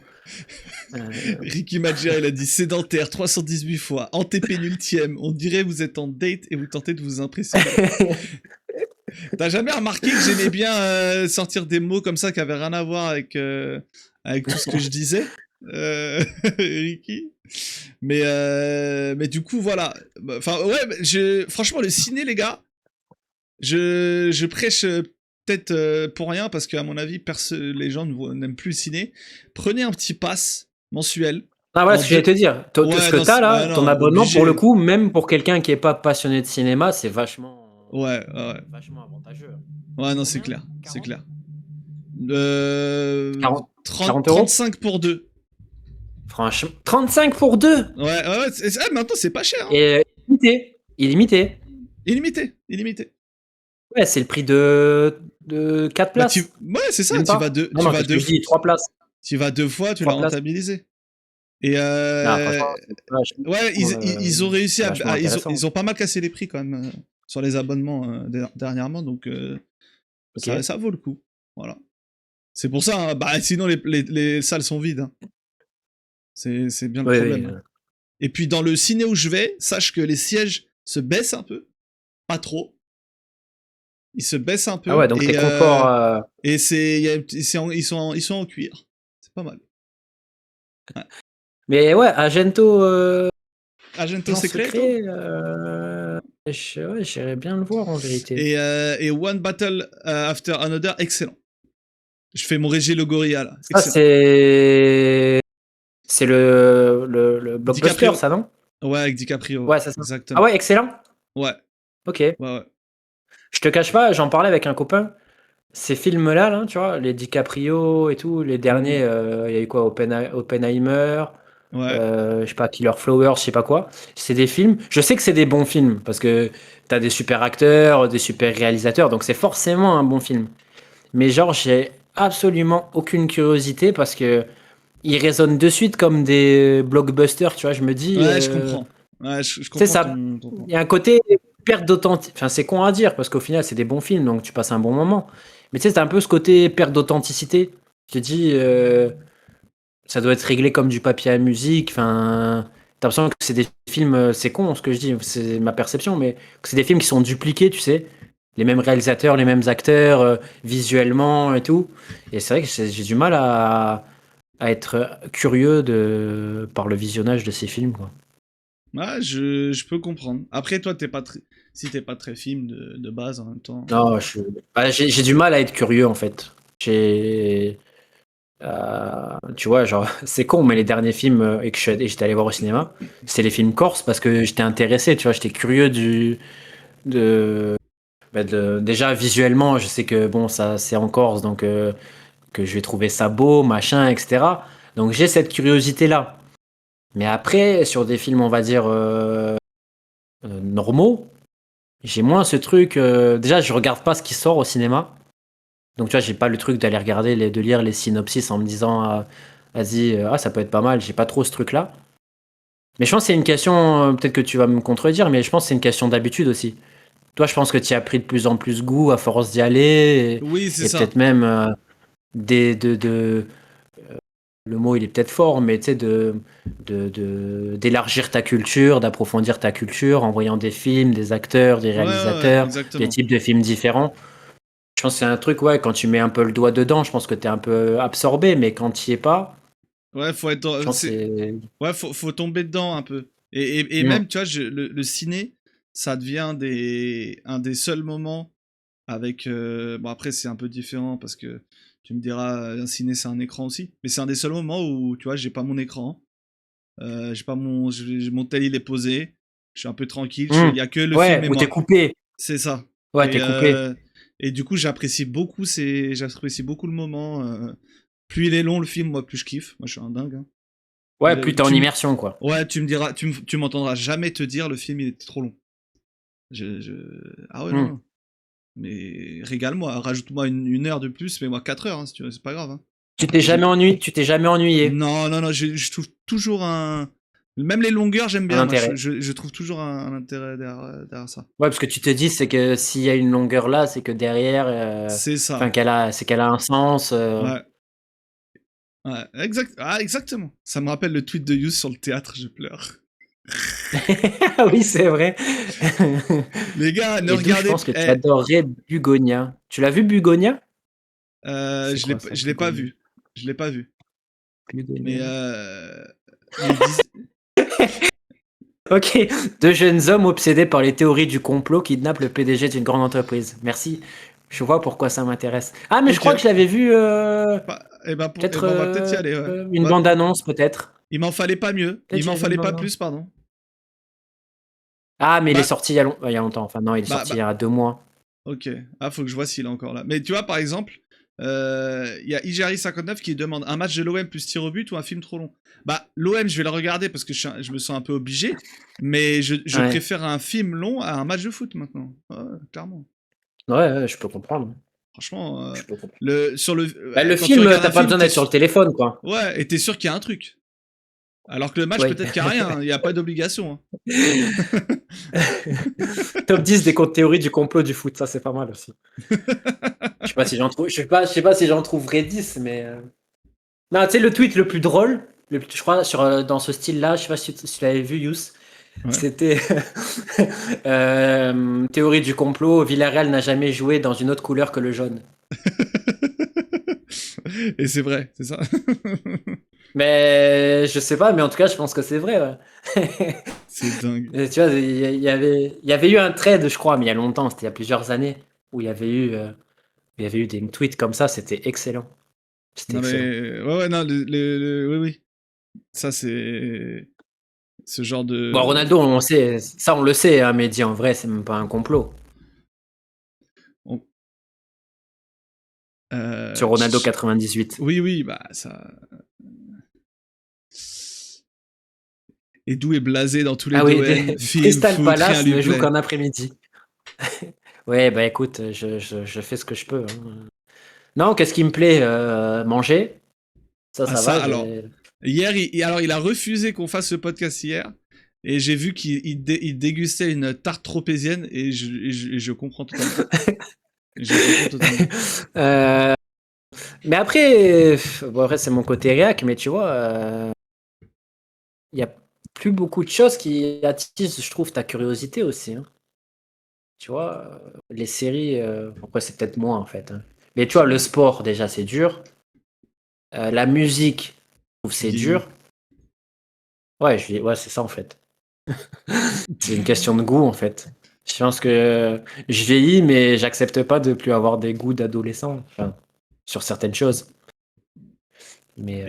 Ricky Madjer, il a dit sédentaire 318 fois, antépénultième. On dirait vous êtes en date et vous tentez de vous impressionner. T'as jamais remarqué que j'aimais bien sortir des mots comme ça qui avaient rien à voir avec tout ce que je disais, Ricky. Mais du coup, voilà. Enfin, ouais, franchement, le ciné, les gars, je prêche peut-être pour rien, parce qu'à mon avis, les gens n'aiment plus le ciné. Prenez un petit pass mensuel. Ah voilà En ce que j'allais te dire. Ce Ouais, que non, t'as là, bah ton non, abonnement, pour le obligé. coup, même pour quelqu'un qui est pas passionné de cinéma, c'est Ouais. vachement avantageux. Ouais, non, c'est Combien? clair. C'est 40? clair. 40 euros? 35 pour deux. Franchement, 35 pour deux. Ouais. Maintenant, c'est pas cher. Hein. Et illimité. Illimité. Illimité. Ouais, c'est le prix de 4 Bah, places. ouais, c'est ça. Même Tu pas. vas deux, Non, non, qu'est-ce que je dis? 3 places. tu vas 2 fois, tu l'as 3 places. rentabilisé. Et Non, franchement, c'est ouais, ils ont réussi vachement intéressant. ils ont pas mal cassé les prix quand même sur les abonnements dernièrement, donc Ok. ça vaut le coup. Voilà. C'est pour ça, hein, bah sinon les salles sont vides. Hein. C'est bien le Oui, problème. oui. Hein. Et puis dans le ciné où je vais, sache que les sièges se baissent un peu, pas trop. Ils se baissent un peu. Ah ouais, donc les conforts. Et ils sont en cuir. C'est pas mal. Ouais. Mais ouais, Argento, Argento Agent Secret. secret, ouais, j'irais bien le voir en vérité. Et One Battle After Another, excellent. Je fais mon Régis Le Gorilla là. Ça, Excellent. c'est le blockbuster, DiCaprio. ça, non? Ouais, avec DiCaprio. Ouais, c'est ça. Exactement. Ah ouais, excellent. Ouais. Ok. Ouais. Je te cache pas, j'en parlais avec un copain. Ces films-là, là, tu vois, les DiCaprio et tout, les derniers, il y a eu quoi, Oppenheimer, Ouais. je sais pas, Killer Flowers, je sais pas quoi. C'est des films. Je sais que c'est des bons films parce que t'as des super acteurs, des super réalisateurs, donc c'est forcément un bon film. Mais genre, j'ai absolument aucune curiosité parce que ils résonnent de suite comme des blockbusters, tu vois. Je me dis, Ouais, je comprends. Ouais, je tu sais, comprends ça, ton point. il y a un côté perte d'authenticité. Enfin, c'est con à dire parce qu'au final, c'est des bons films, donc tu passes un bon moment. Mais tu sais, c'est un peu ce côté perte d'authenticité. Je te dis, ça doit être réglé comme du papier à musique. Enfin, t'as l'impression que c'est des films, c'est con ce que je dis, c'est ma perception, mais que c'est des films qui sont dupliqués, tu sais. Les mêmes réalisateurs, les mêmes acteurs, visuellement et tout. Et c'est vrai que j'ai du mal à être curieux par le visionnage de ces films, quoi. Ouais, je peux comprendre. Après, toi, si t'es pas très film de base en même temps. Non, j'ai du mal à être curieux en fait. Tu vois, genre, c'est con, mais les derniers films et que j'étais allé voir au cinéma, c'est les films corses parce que j'étais intéressé, tu vois, j'étais curieux de, déjà visuellement, je sais que bon, ça c'est en Corse, donc que je vais trouver ça beau, machin, etc. Donc j'ai cette curiosité-là. Mais après, sur des films, on va dire normaux, j'ai moins ce truc. Déjà, je regarde pas ce qui sort au cinéma. Donc tu vois, j'ai pas le truc d'aller regarder, de lire les synopsis en me disant, vas-y, ça peut être pas mal. J'ai pas trop ce truc-là. Mais je pense que c'est une question, peut-être que tu vas me contredire, mais je pense que c'est une question d'habitude aussi. Toi, je pense que tu y as pris de plus en plus goût à force d'y aller, Oui, c'est et ça. peut-être même le mot il est peut-être fort, mais tu sais, d'élargir ta culture, d'approfondir ta culture en voyant des films, des acteurs, des Ouais, réalisateurs, des exactement. types de films différents. Je pense que c'est un truc, ouais, quand tu mets un peu le doigt dedans, je pense que tu es un peu absorbé, mais quand tu y es pas, Ouais, je pense que c'est. ouais, faut tomber dedans un peu. Et Mm. même, tu vois, le ciné, ça devient un des seuls moments avec. Bon, après, c'est un peu différent parce que tu me diras, un ciné, c'est un écran aussi. Mais c'est un des seuls moments où, tu vois, j'ai pas mon écran. J'ai pas mon tel, il est posé. Je suis un peu tranquille. Il Mm. y a que le film Ouais, et ou t'es moi. coupé. C'est ça. Ouais, Et, t'es coupé. et du coup, j'apprécie beaucoup le moment. Plus il est long, le film, moi, plus je kiffe. Moi, je suis un dingue. Hein. Ouais, plus t'es en immersion, quoi. Ouais, tu me diras, tu m'entendras jamais te dire le film il était trop long. Je... Ah ouais, non, Mm. non. Mais régale-moi, rajoute-moi une heure de plus, mais moi 4 heures, hein, si tu veux, c'est pas grave. Hein. Tu t'es jamais ennuyé. Non, je trouve toujours un. Même les longueurs, j'aime Un bien, moi, intérêt. je trouve toujours un intérêt derrière ça. Ouais, parce que tu te dis, c'est que s'il y a une longueur là, c'est que derrière, C'est enfin, ça. qu'elle a un sens. Ouais. Ouais, exactement. Ça me rappelle le tweet de Youth sur le théâtre, je pleure. Oui, c'est vrai. Les gars, ne Et d'où je regardez. pense que tu adorerais Bugonia. Tu l'as vu, Bugonia? C'est quoi ça, Je l'ai pas Bugonia? vu. Je l'ai pas vu. Mais, Bugonia. mais Ok, deux jeunes hommes obsédés par les théories du complot kidnappent le PDG d'une grande entreprise. Merci. Je vois pourquoi ça m'intéresse. Ah, mais je Ok. crois que je l'avais vu peut-être on va peut-être y aller, ouais. une Ouais. bande-annonce, peut-être. Il m'en fallait pas mieux. Peut-être Il m'en j'avais vu une fallait pas bande-annonce. plus, pardon. Ah, mais il est Bah, sorti il y a longtemps. Enfin, non, il est bah, sorti il y bah, a 2 mois. ok. Ah, faut que je vois s'il est encore là. Mais tu vois, par exemple, il y a Ijari59 qui demande un match de l'OM plus tir au but ou un film trop long. Bah, l'OM, je vais le regarder parce que je me sens un peu obligé. Mais je Ouais. préfère un film long à un match de foot maintenant. Ouais, clairement. Ouais, je peux comprendre. Franchement, Je peux comprendre. Bah, le quand tu film, regardes t'as un pas film, besoin d'être sur le téléphone, quoi. ouais, et t'es sûr qu'il y a un truc. Alors que le match, Oui. peut-être qu'il n'y a rien. Il n'y a pas d'obligation. Top 10 des comptes théories du complot du foot, ça c'est pas mal aussi. Je sais pas si j'en trouve, je sais pas si j'en trouverai 10, mais non, tu sais le tweet le plus drôle, je crois dans ce style-là, je sais pas si tu l'avais vu, Yous. Ouais. C'était théorie du complot. Villarreal n'a jamais joué dans une autre couleur que le jaune. Et c'est vrai, c'est ça. Mais je sais pas, mais en tout cas, je pense que c'est vrai. Ouais. C'est dingue. Et tu vois, il y avait eu un trade, je crois, mais il y a longtemps, c'était il y a plusieurs années, où il y avait eu des tweets comme ça, c'était excellent. C'était Non excellent. mais ouais non oui oui, ça c'est ce genre Bon, de Ronaldo, on sait, ça on le sait, hein, mais dit en vrai, c'est même pas un complot. on- Sur tch, Ronaldo tch. 98. Oui oui bah ça. Edu est blasé dans tous les Ah oui, domaines, film, Crystal foot, rien Palace lui ne joue plaît. qu'en après-midi. Ouais, bah écoute, je fais ce que je peux. Hein. Non, qu'est-ce qui me plaît? Manger. Ah Ça ça va. alors hier alors il a refusé qu'on fasse ce podcast hier et j'ai vu qu'il dégustait une tarte tropézienne et je comprends totalement. Je comprends totalement. Euh, mais après, bon, après c'est mon côté réac, mais tu vois, il y a plus beaucoup de choses qui attisent, je trouve, ta curiosité aussi. Hein. Tu vois, les séries, après c'est peut-être moi en fait. Hein. Mais tu vois, le sport déjà c'est dur. La musique, je trouve c'est Vieilli. dur. Ouais, ouais, c'est ça en fait. C'est une question de goût en fait. Je pense que je vieillis, mais j'accepte pas de plus avoir des goûts d'adolescent. Enfin, sur certaines choses. Mais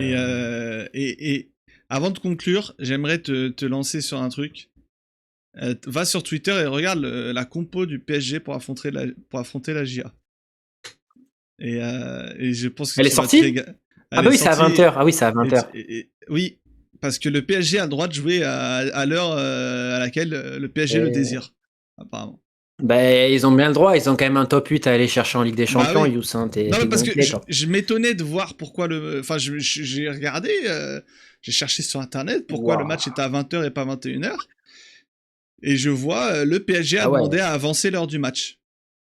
Et avant de conclure, j'aimerais te lancer sur un truc. Va sur Twitter et regarde la compo du PSG pour affronter la GIA. Et je pense que elle est tu vas te sortie? régaler. Ah Elle bah est oui, c'est à sortie. 20h. Ah oui, c'est à 20h. Oui, parce que le PSG a le droit de jouer à l'heure à laquelle le PSG le Et... désire, apparemment. Bah, ils ont bien le droit. Ils ont quand même un top 8 à aller chercher en Ligue des Bah Champions, oui. Youss. Hein, Non, mais t'es parce que gonflé, toi. je m'étonnais de voir pourquoi le. Enfin, j'ai regardé, j'ai cherché sur internet pourquoi le match Waouh. était à 20h et pas 21h. Et je vois le PSG a Ah ouais. demandé à avancer l'heure du match.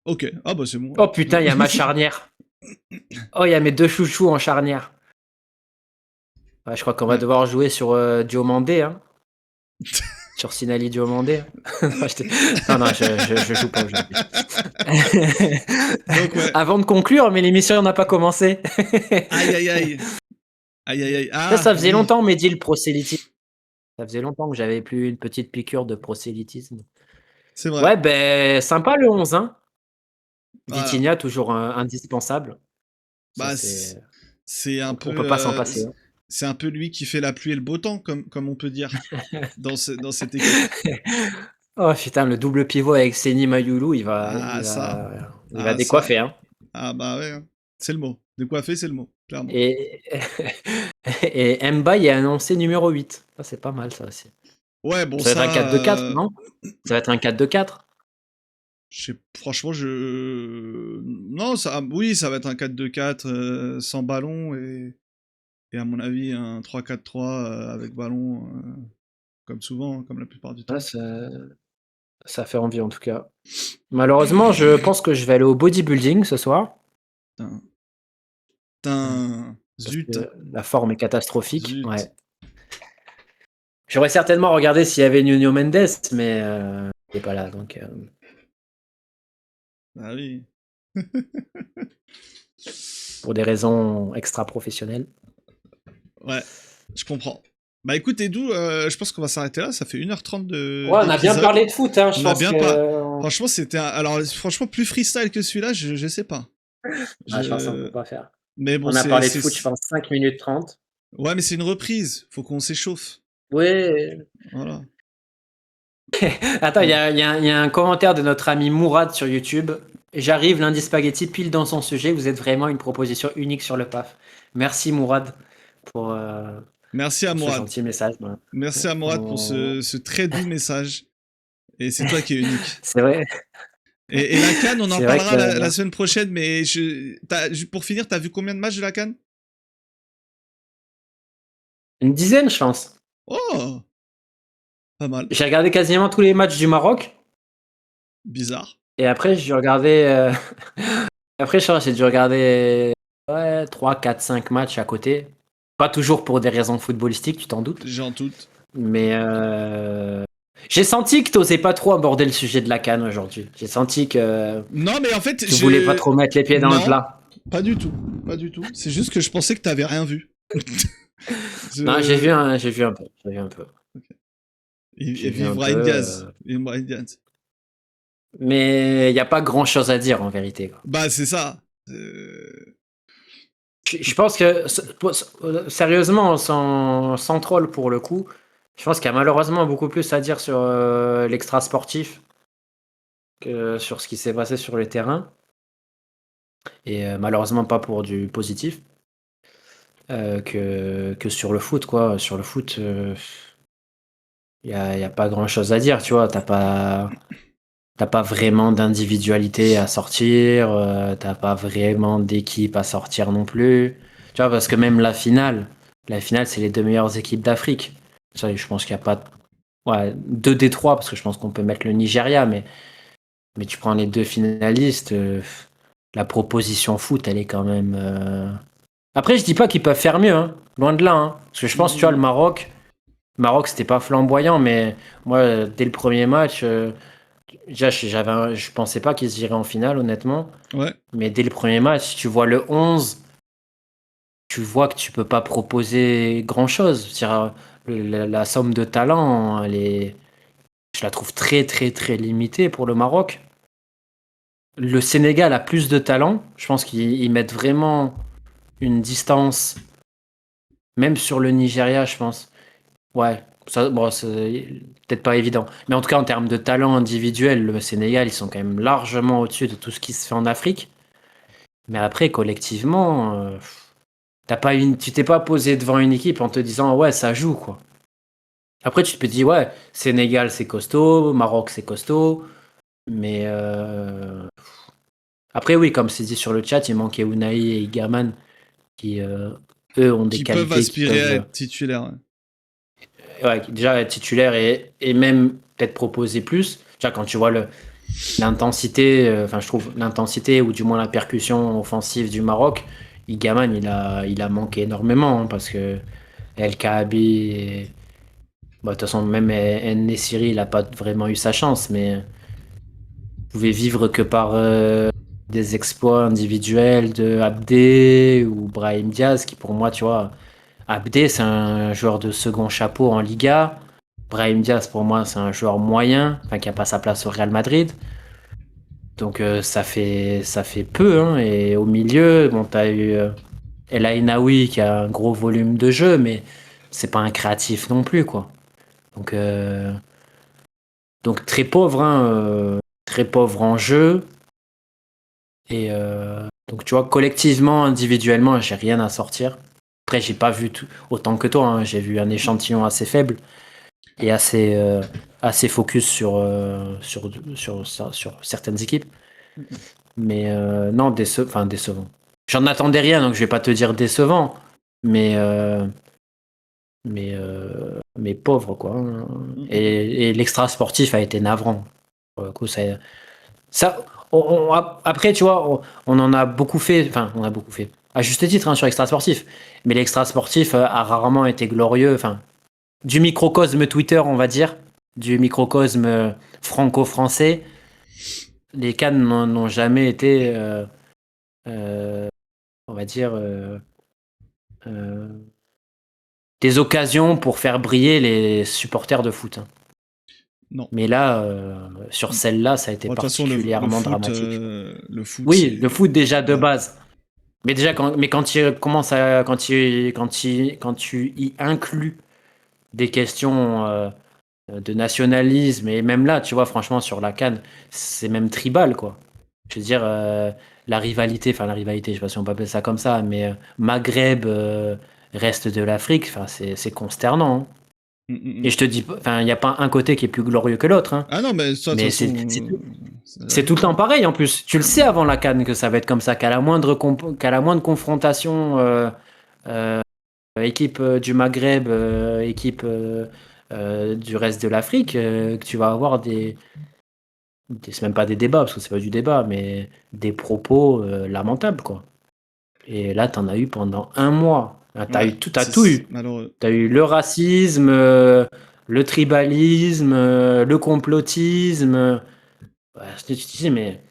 Ok, ah bah c'est bon. Oh putain, il y a ma charnière. Oh, il y a mes deux chouchous en charnière. Ouais, je crois qu'on va Ouais. devoir jouer sur Diomandé, hein. Sur Sinali Diomandé. Non, non, je joue pas aujourd'hui. Donc ouais. Avant de conclure, mais l'émission n'a pas commencé. Aïe aïe aïe. Aïe aïe aïe. Ça Ah faisait oui, longtemps, Mehdi, le prosélytisme. Ça faisait longtemps que j'avais plus une petite piqûre de prosélytisme. c'est vrai. Ouais, ben, sympa le 11, hein. Voilà. Vitinha, toujours indispensable. Ça, Bah c'est. c'est un peu On peut pas s'en passer. Hein. c'est un peu lui qui fait la pluie et le beau temps comme on peut dire dans cette équipe. Oh putain, le double pivot avec Seni Mayulu, Ah ça. il va Ah ça. décoiffer. Hein. Ah bah ouais. Hein. C'est le mot. Décoiffer, c'est le mot, clairement. Et, et Mbaye est annoncé numéro 8. Ça, c'est pas mal, ça aussi. Ouais, bon Ça va être un ça 4-2-4, non? Ça va être un 4-2-4. franchement, non, ça, oui, ça va être un 4-2-4 sans ballon et à mon avis un 3-4-3 avec ballon, comme souvent, hein, comme la plupart du Ouais, temps. ça fait envie en tout cas. Malheureusement, je pense que je vais aller au bodybuilding ce soir. Putain, Ouais. putain, Parce zut, que la forme est catastrophique. zut. Ouais. J'aurais certainement regardé s'il y avait Nuno Mendes, mais il n'est pas là. Donc, Ah oui. pour des raisons extra-professionnelles. Ouais, je comprends. Bah écoute, Edou, je pense qu'on va s'arrêter là. Ça fait 1h30 de. Ouais, on a bien d'épisode. parlé de foot, hein, je On a pense bien que... Franchement, c'était alors franchement plus freestyle que celui-là, je sais pas. Ah, je pense qu'on peut Je pas faire. mais bon, On a parlé de foot, je pense, 5 minutes 30. ouais, mais c'est une reprise. Faut qu'on s'échauffe. Oui. Voilà. Attends, il y a un commentaire de notre ami Mourad sur YouTube. J'arrive, lundi spaghetti, pile dans son sujet. Vous êtes vraiment une proposition unique sur le PAF. Merci Mourad pour, Merci à pour ce Mourad. gentil message. Ben, Merci à Mourad pour ce très doux message. Et c'est toi qui es unique. C'est vrai. Et la CAN, on en C'est vrai parlera que- la semaine prochaine, mais pour finir, t'as vu combien de matchs de la CAN? Une dizaine, je pense. Oh, pas mal. J'ai regardé quasiment tous les matchs du Maroc. Bizarre. Et après, j'ai regardé. Après, je crois que j'ai dû regarder 3, 4, 5 matchs à côté. Pas toujours pour des raisons footballistiques, tu t'en doutes. J'en doute. Mais j'ai senti que t'osais pas trop aborder le sujet de la CAN aujourd'hui. J'ai senti que Non, mais en fait, tu voulais pas trop mettre les pieds dans Non. le plat. Pas du tout. Pas du tout. C'est juste que je pensais que t'avais rien vu. Non, j'ai vu un peu. J'ai vu un peu. Et J'ai vu vive un Brahim peu, Diaz. Vive Brahim Diaz. Mais il n'y a pas grand chose à dire en vérité, quoi. Bah, c'est ça. Je pense que, sérieusement, sans troll pour le coup, je pense qu'il y a malheureusement beaucoup plus à dire sur l'extra sportif que sur ce qui s'est passé sur le terrain. Et malheureusement pas pour du positif que sur le foot, quoi. Sur le foot, y a pas grand chose à dire, tu vois. T'as pas vraiment d'individualité à sortir, t'as pas vraiment d'équipe à sortir non plus. Tu vois, parce que même la finale, c'est les deux meilleures équipes d'Afrique. Ça, je pense qu'il n'y a pas. Ouais, deux des trois, parce que je pense qu'on peut mettre le Nigeria, mais tu prends les deux finalistes, la proposition foot, elle est quand même. Après, je dis pas qu'ils peuvent faire mieux, hein. Loin de là, hein. Parce que je pense, tu vois, le Maroc, c'était pas flamboyant, mais moi, dès le premier match. Déjà, je pensais pas qu'ils iraient en finale, honnêtement. Ouais. Mais dès le premier match, tu vois le 11, tu vois que tu peux pas proposer grand-chose. C'est-à-dire, la somme de talent, je la trouve très, très, très limitée pour le Maroc. Le Sénégal a plus de talent. Je pense qu'ils mettent vraiment une distance, même sur le Nigeria, je pense. Ouais, ça, bon, c'est peut-être pas évident. Mais en tout cas, en termes de talent individuel, le Sénégal, ils sont quand même largement au-dessus de tout ce qui se fait en Afrique. Mais après, collectivement, tu t'es pas posé devant une équipe en te disant ouais, ça joue quoi. Après, tu te dis ouais, Sénégal c'est costaud, Maroc c'est costaud, mais après oui, comme c'est dit sur le chat, il manquait Unai et Igaman qui eux ont des Qui peuvent qualités qui aspirer à peuvent être titulaires. ouais, déjà être titulaires et même peut-être proposer plus. Déjà quand tu vois l'intensité, enfin je trouve l'intensité ou du moins la percussion offensive du Maroc, Igaman il a manqué énormément hein, parce que El Kaabi, bah, de toute façon même En-Nesyri il a pas vraiment eu sa chance, mais pouvait vivre que par des exploits individuels de Abdé ou Brahim Diaz qui pour moi tu vois Abdé c'est un joueur de second chapeau en Liga. Brahim Diaz pour moi c'est un joueur moyen, enfin qui a pas sa place au Real Madrid. Donc ça fait peu, hein. Et au milieu, bon, t'as eu El Ainaoui qui a un gros volume de jeu, mais c'est pas un créatif non plus, quoi. Donc, donc très pauvre, hein, très pauvre en jeu. Et donc tu vois, collectivement, individuellement, j'ai rien à sortir. Après, j'ai pas vu autant que toi, hein. J'ai vu un échantillon assez faible et assez focus sur certaines équipes. Mais non, enfin décevant. J'en attendais rien, donc je vais pas te dire décevant, mais mais pauvre quoi, hein. Et l'extra sportif a été navrant. Pour le coup, après, tu vois, on en a beaucoup fait, enfin, on a beaucoup fait, à juste titre hein, sur l'extra sportif. Mais l'extra sportif a rarement été glorieux, enfin, du microcosme Twitter, on va dire, du microcosme franco-français. Les Cannes n'ont jamais été on va dire, euh, des occasions pour faire briller les supporters de foot, hein. Non. Mais là, sur celle-là, ça a été Bon, de toute façon, particulièrement foot, dramatique. le foot, Oui, c'est- le foot déjà de Ouais. base. Mais déjà, quand tu commences à, quand tu y inclus des questions de nationalisme, et même là, tu vois, franchement, sur la CAN, c'est même tribal, quoi. Je veux dire, la rivalité, je sais pas si on peut appeler ça comme ça, mais Maghreb, reste de l'Afrique, enfin, c'est consternant, hein. Mm. Et je te dis, enfin, il n'y a pas un côté qui est plus glorieux que l'autre, hein. Ah non, mais ça, de toute Mais façon, c'est la c'est tout le vie. temps pareil en plus. Tu le sais avant la CAN que ça va être comme ça, qu'à la moindre confrontation, euh, équipe du Maghreb, équipe du reste de l'Afrique, que tu vas avoir c'est même pas des débats, parce que c'est pas du débat, mais des propos lamentables, quoi. Et là, t'en as eu pendant un mois. Là, Ouais, t'as tout eu. malheureux. T'as eu le racisme, le tribalisme, le complotisme. Ouais, tu te dis, mais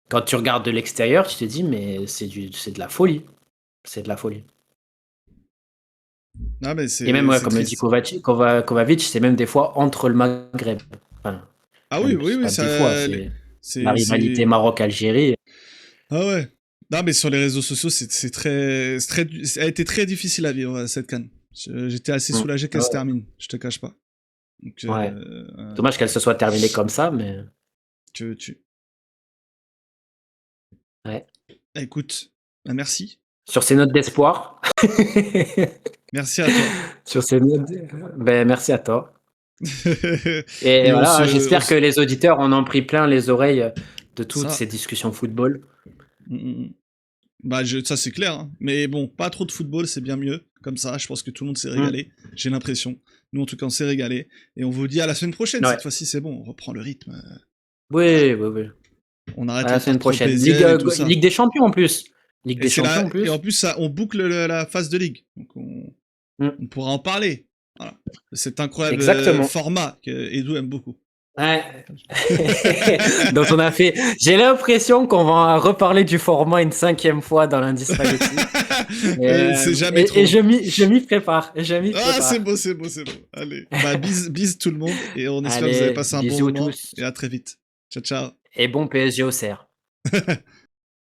quand tu regardes de l'extérieur, tu te dis, mais c'est de la folie. C'est de la folie. Ah, mais Et même, ouais, c'est comme le dit triste. Kovacic, c'est même des fois entre le Maghreb. Enfin, Ah oui, même, oui, c'est oui, pas des fois, ça, c'est la c'est, rivalité c'est... Maroc-Algérie. Ah ouais. Non, mais sur les réseaux sociaux, ça a été très difficile à vivre, cette CAN. J'étais assez soulagé qu'elle se Ouais. termine, je te cache pas. Donc, Ouais. Dommage qu'elle se soit terminée comme ça, mais tu... ouais. Écoute, bah, merci. Sur ces notes d'espoir. Merci à toi. Sur ces notes, ben, merci à toi. Et Et on voilà, hein, se... j'espère que les auditeurs en ont pris plein les oreilles de toutes Ça... ces discussions football. Mm. Bah, ça c'est clair, hein. Mais bon, pas trop de football, c'est bien mieux. Comme ça, je pense que tout le monde s'est régalé. J'ai l'impression. Nous, en tout cas, on s'est régalé. Et on vous dit à la semaine prochaine. Ouais. Cette fois-ci, c'est bon, on reprend le rythme. Oui, oui, oui. On arrête À les la semaine cartes trop prochaine. et tout ça. Ligue des Champions en plus. Ligue Et des c'est Champions là, en plus. et en plus, ça, on boucle la phase de ligue. Donc, Mm. on pourra en parler. Voilà. Cet incroyable Exactement. format que Edu aime beaucoup. Ouais. Donc on a fait. J'ai l'impression qu'on va reparler du format une 5e fois dans l'Indispaghetti. C'est jamais trop. Et je m'y prépare. Ah, c'est beau, c'est beau, c'est beau. Allez, bah, bise tout le monde et on espère que vous avez Allez, passé un bon bisous moment tous. et à très vite. Ciao, ciao. Et bon PSG au cerf.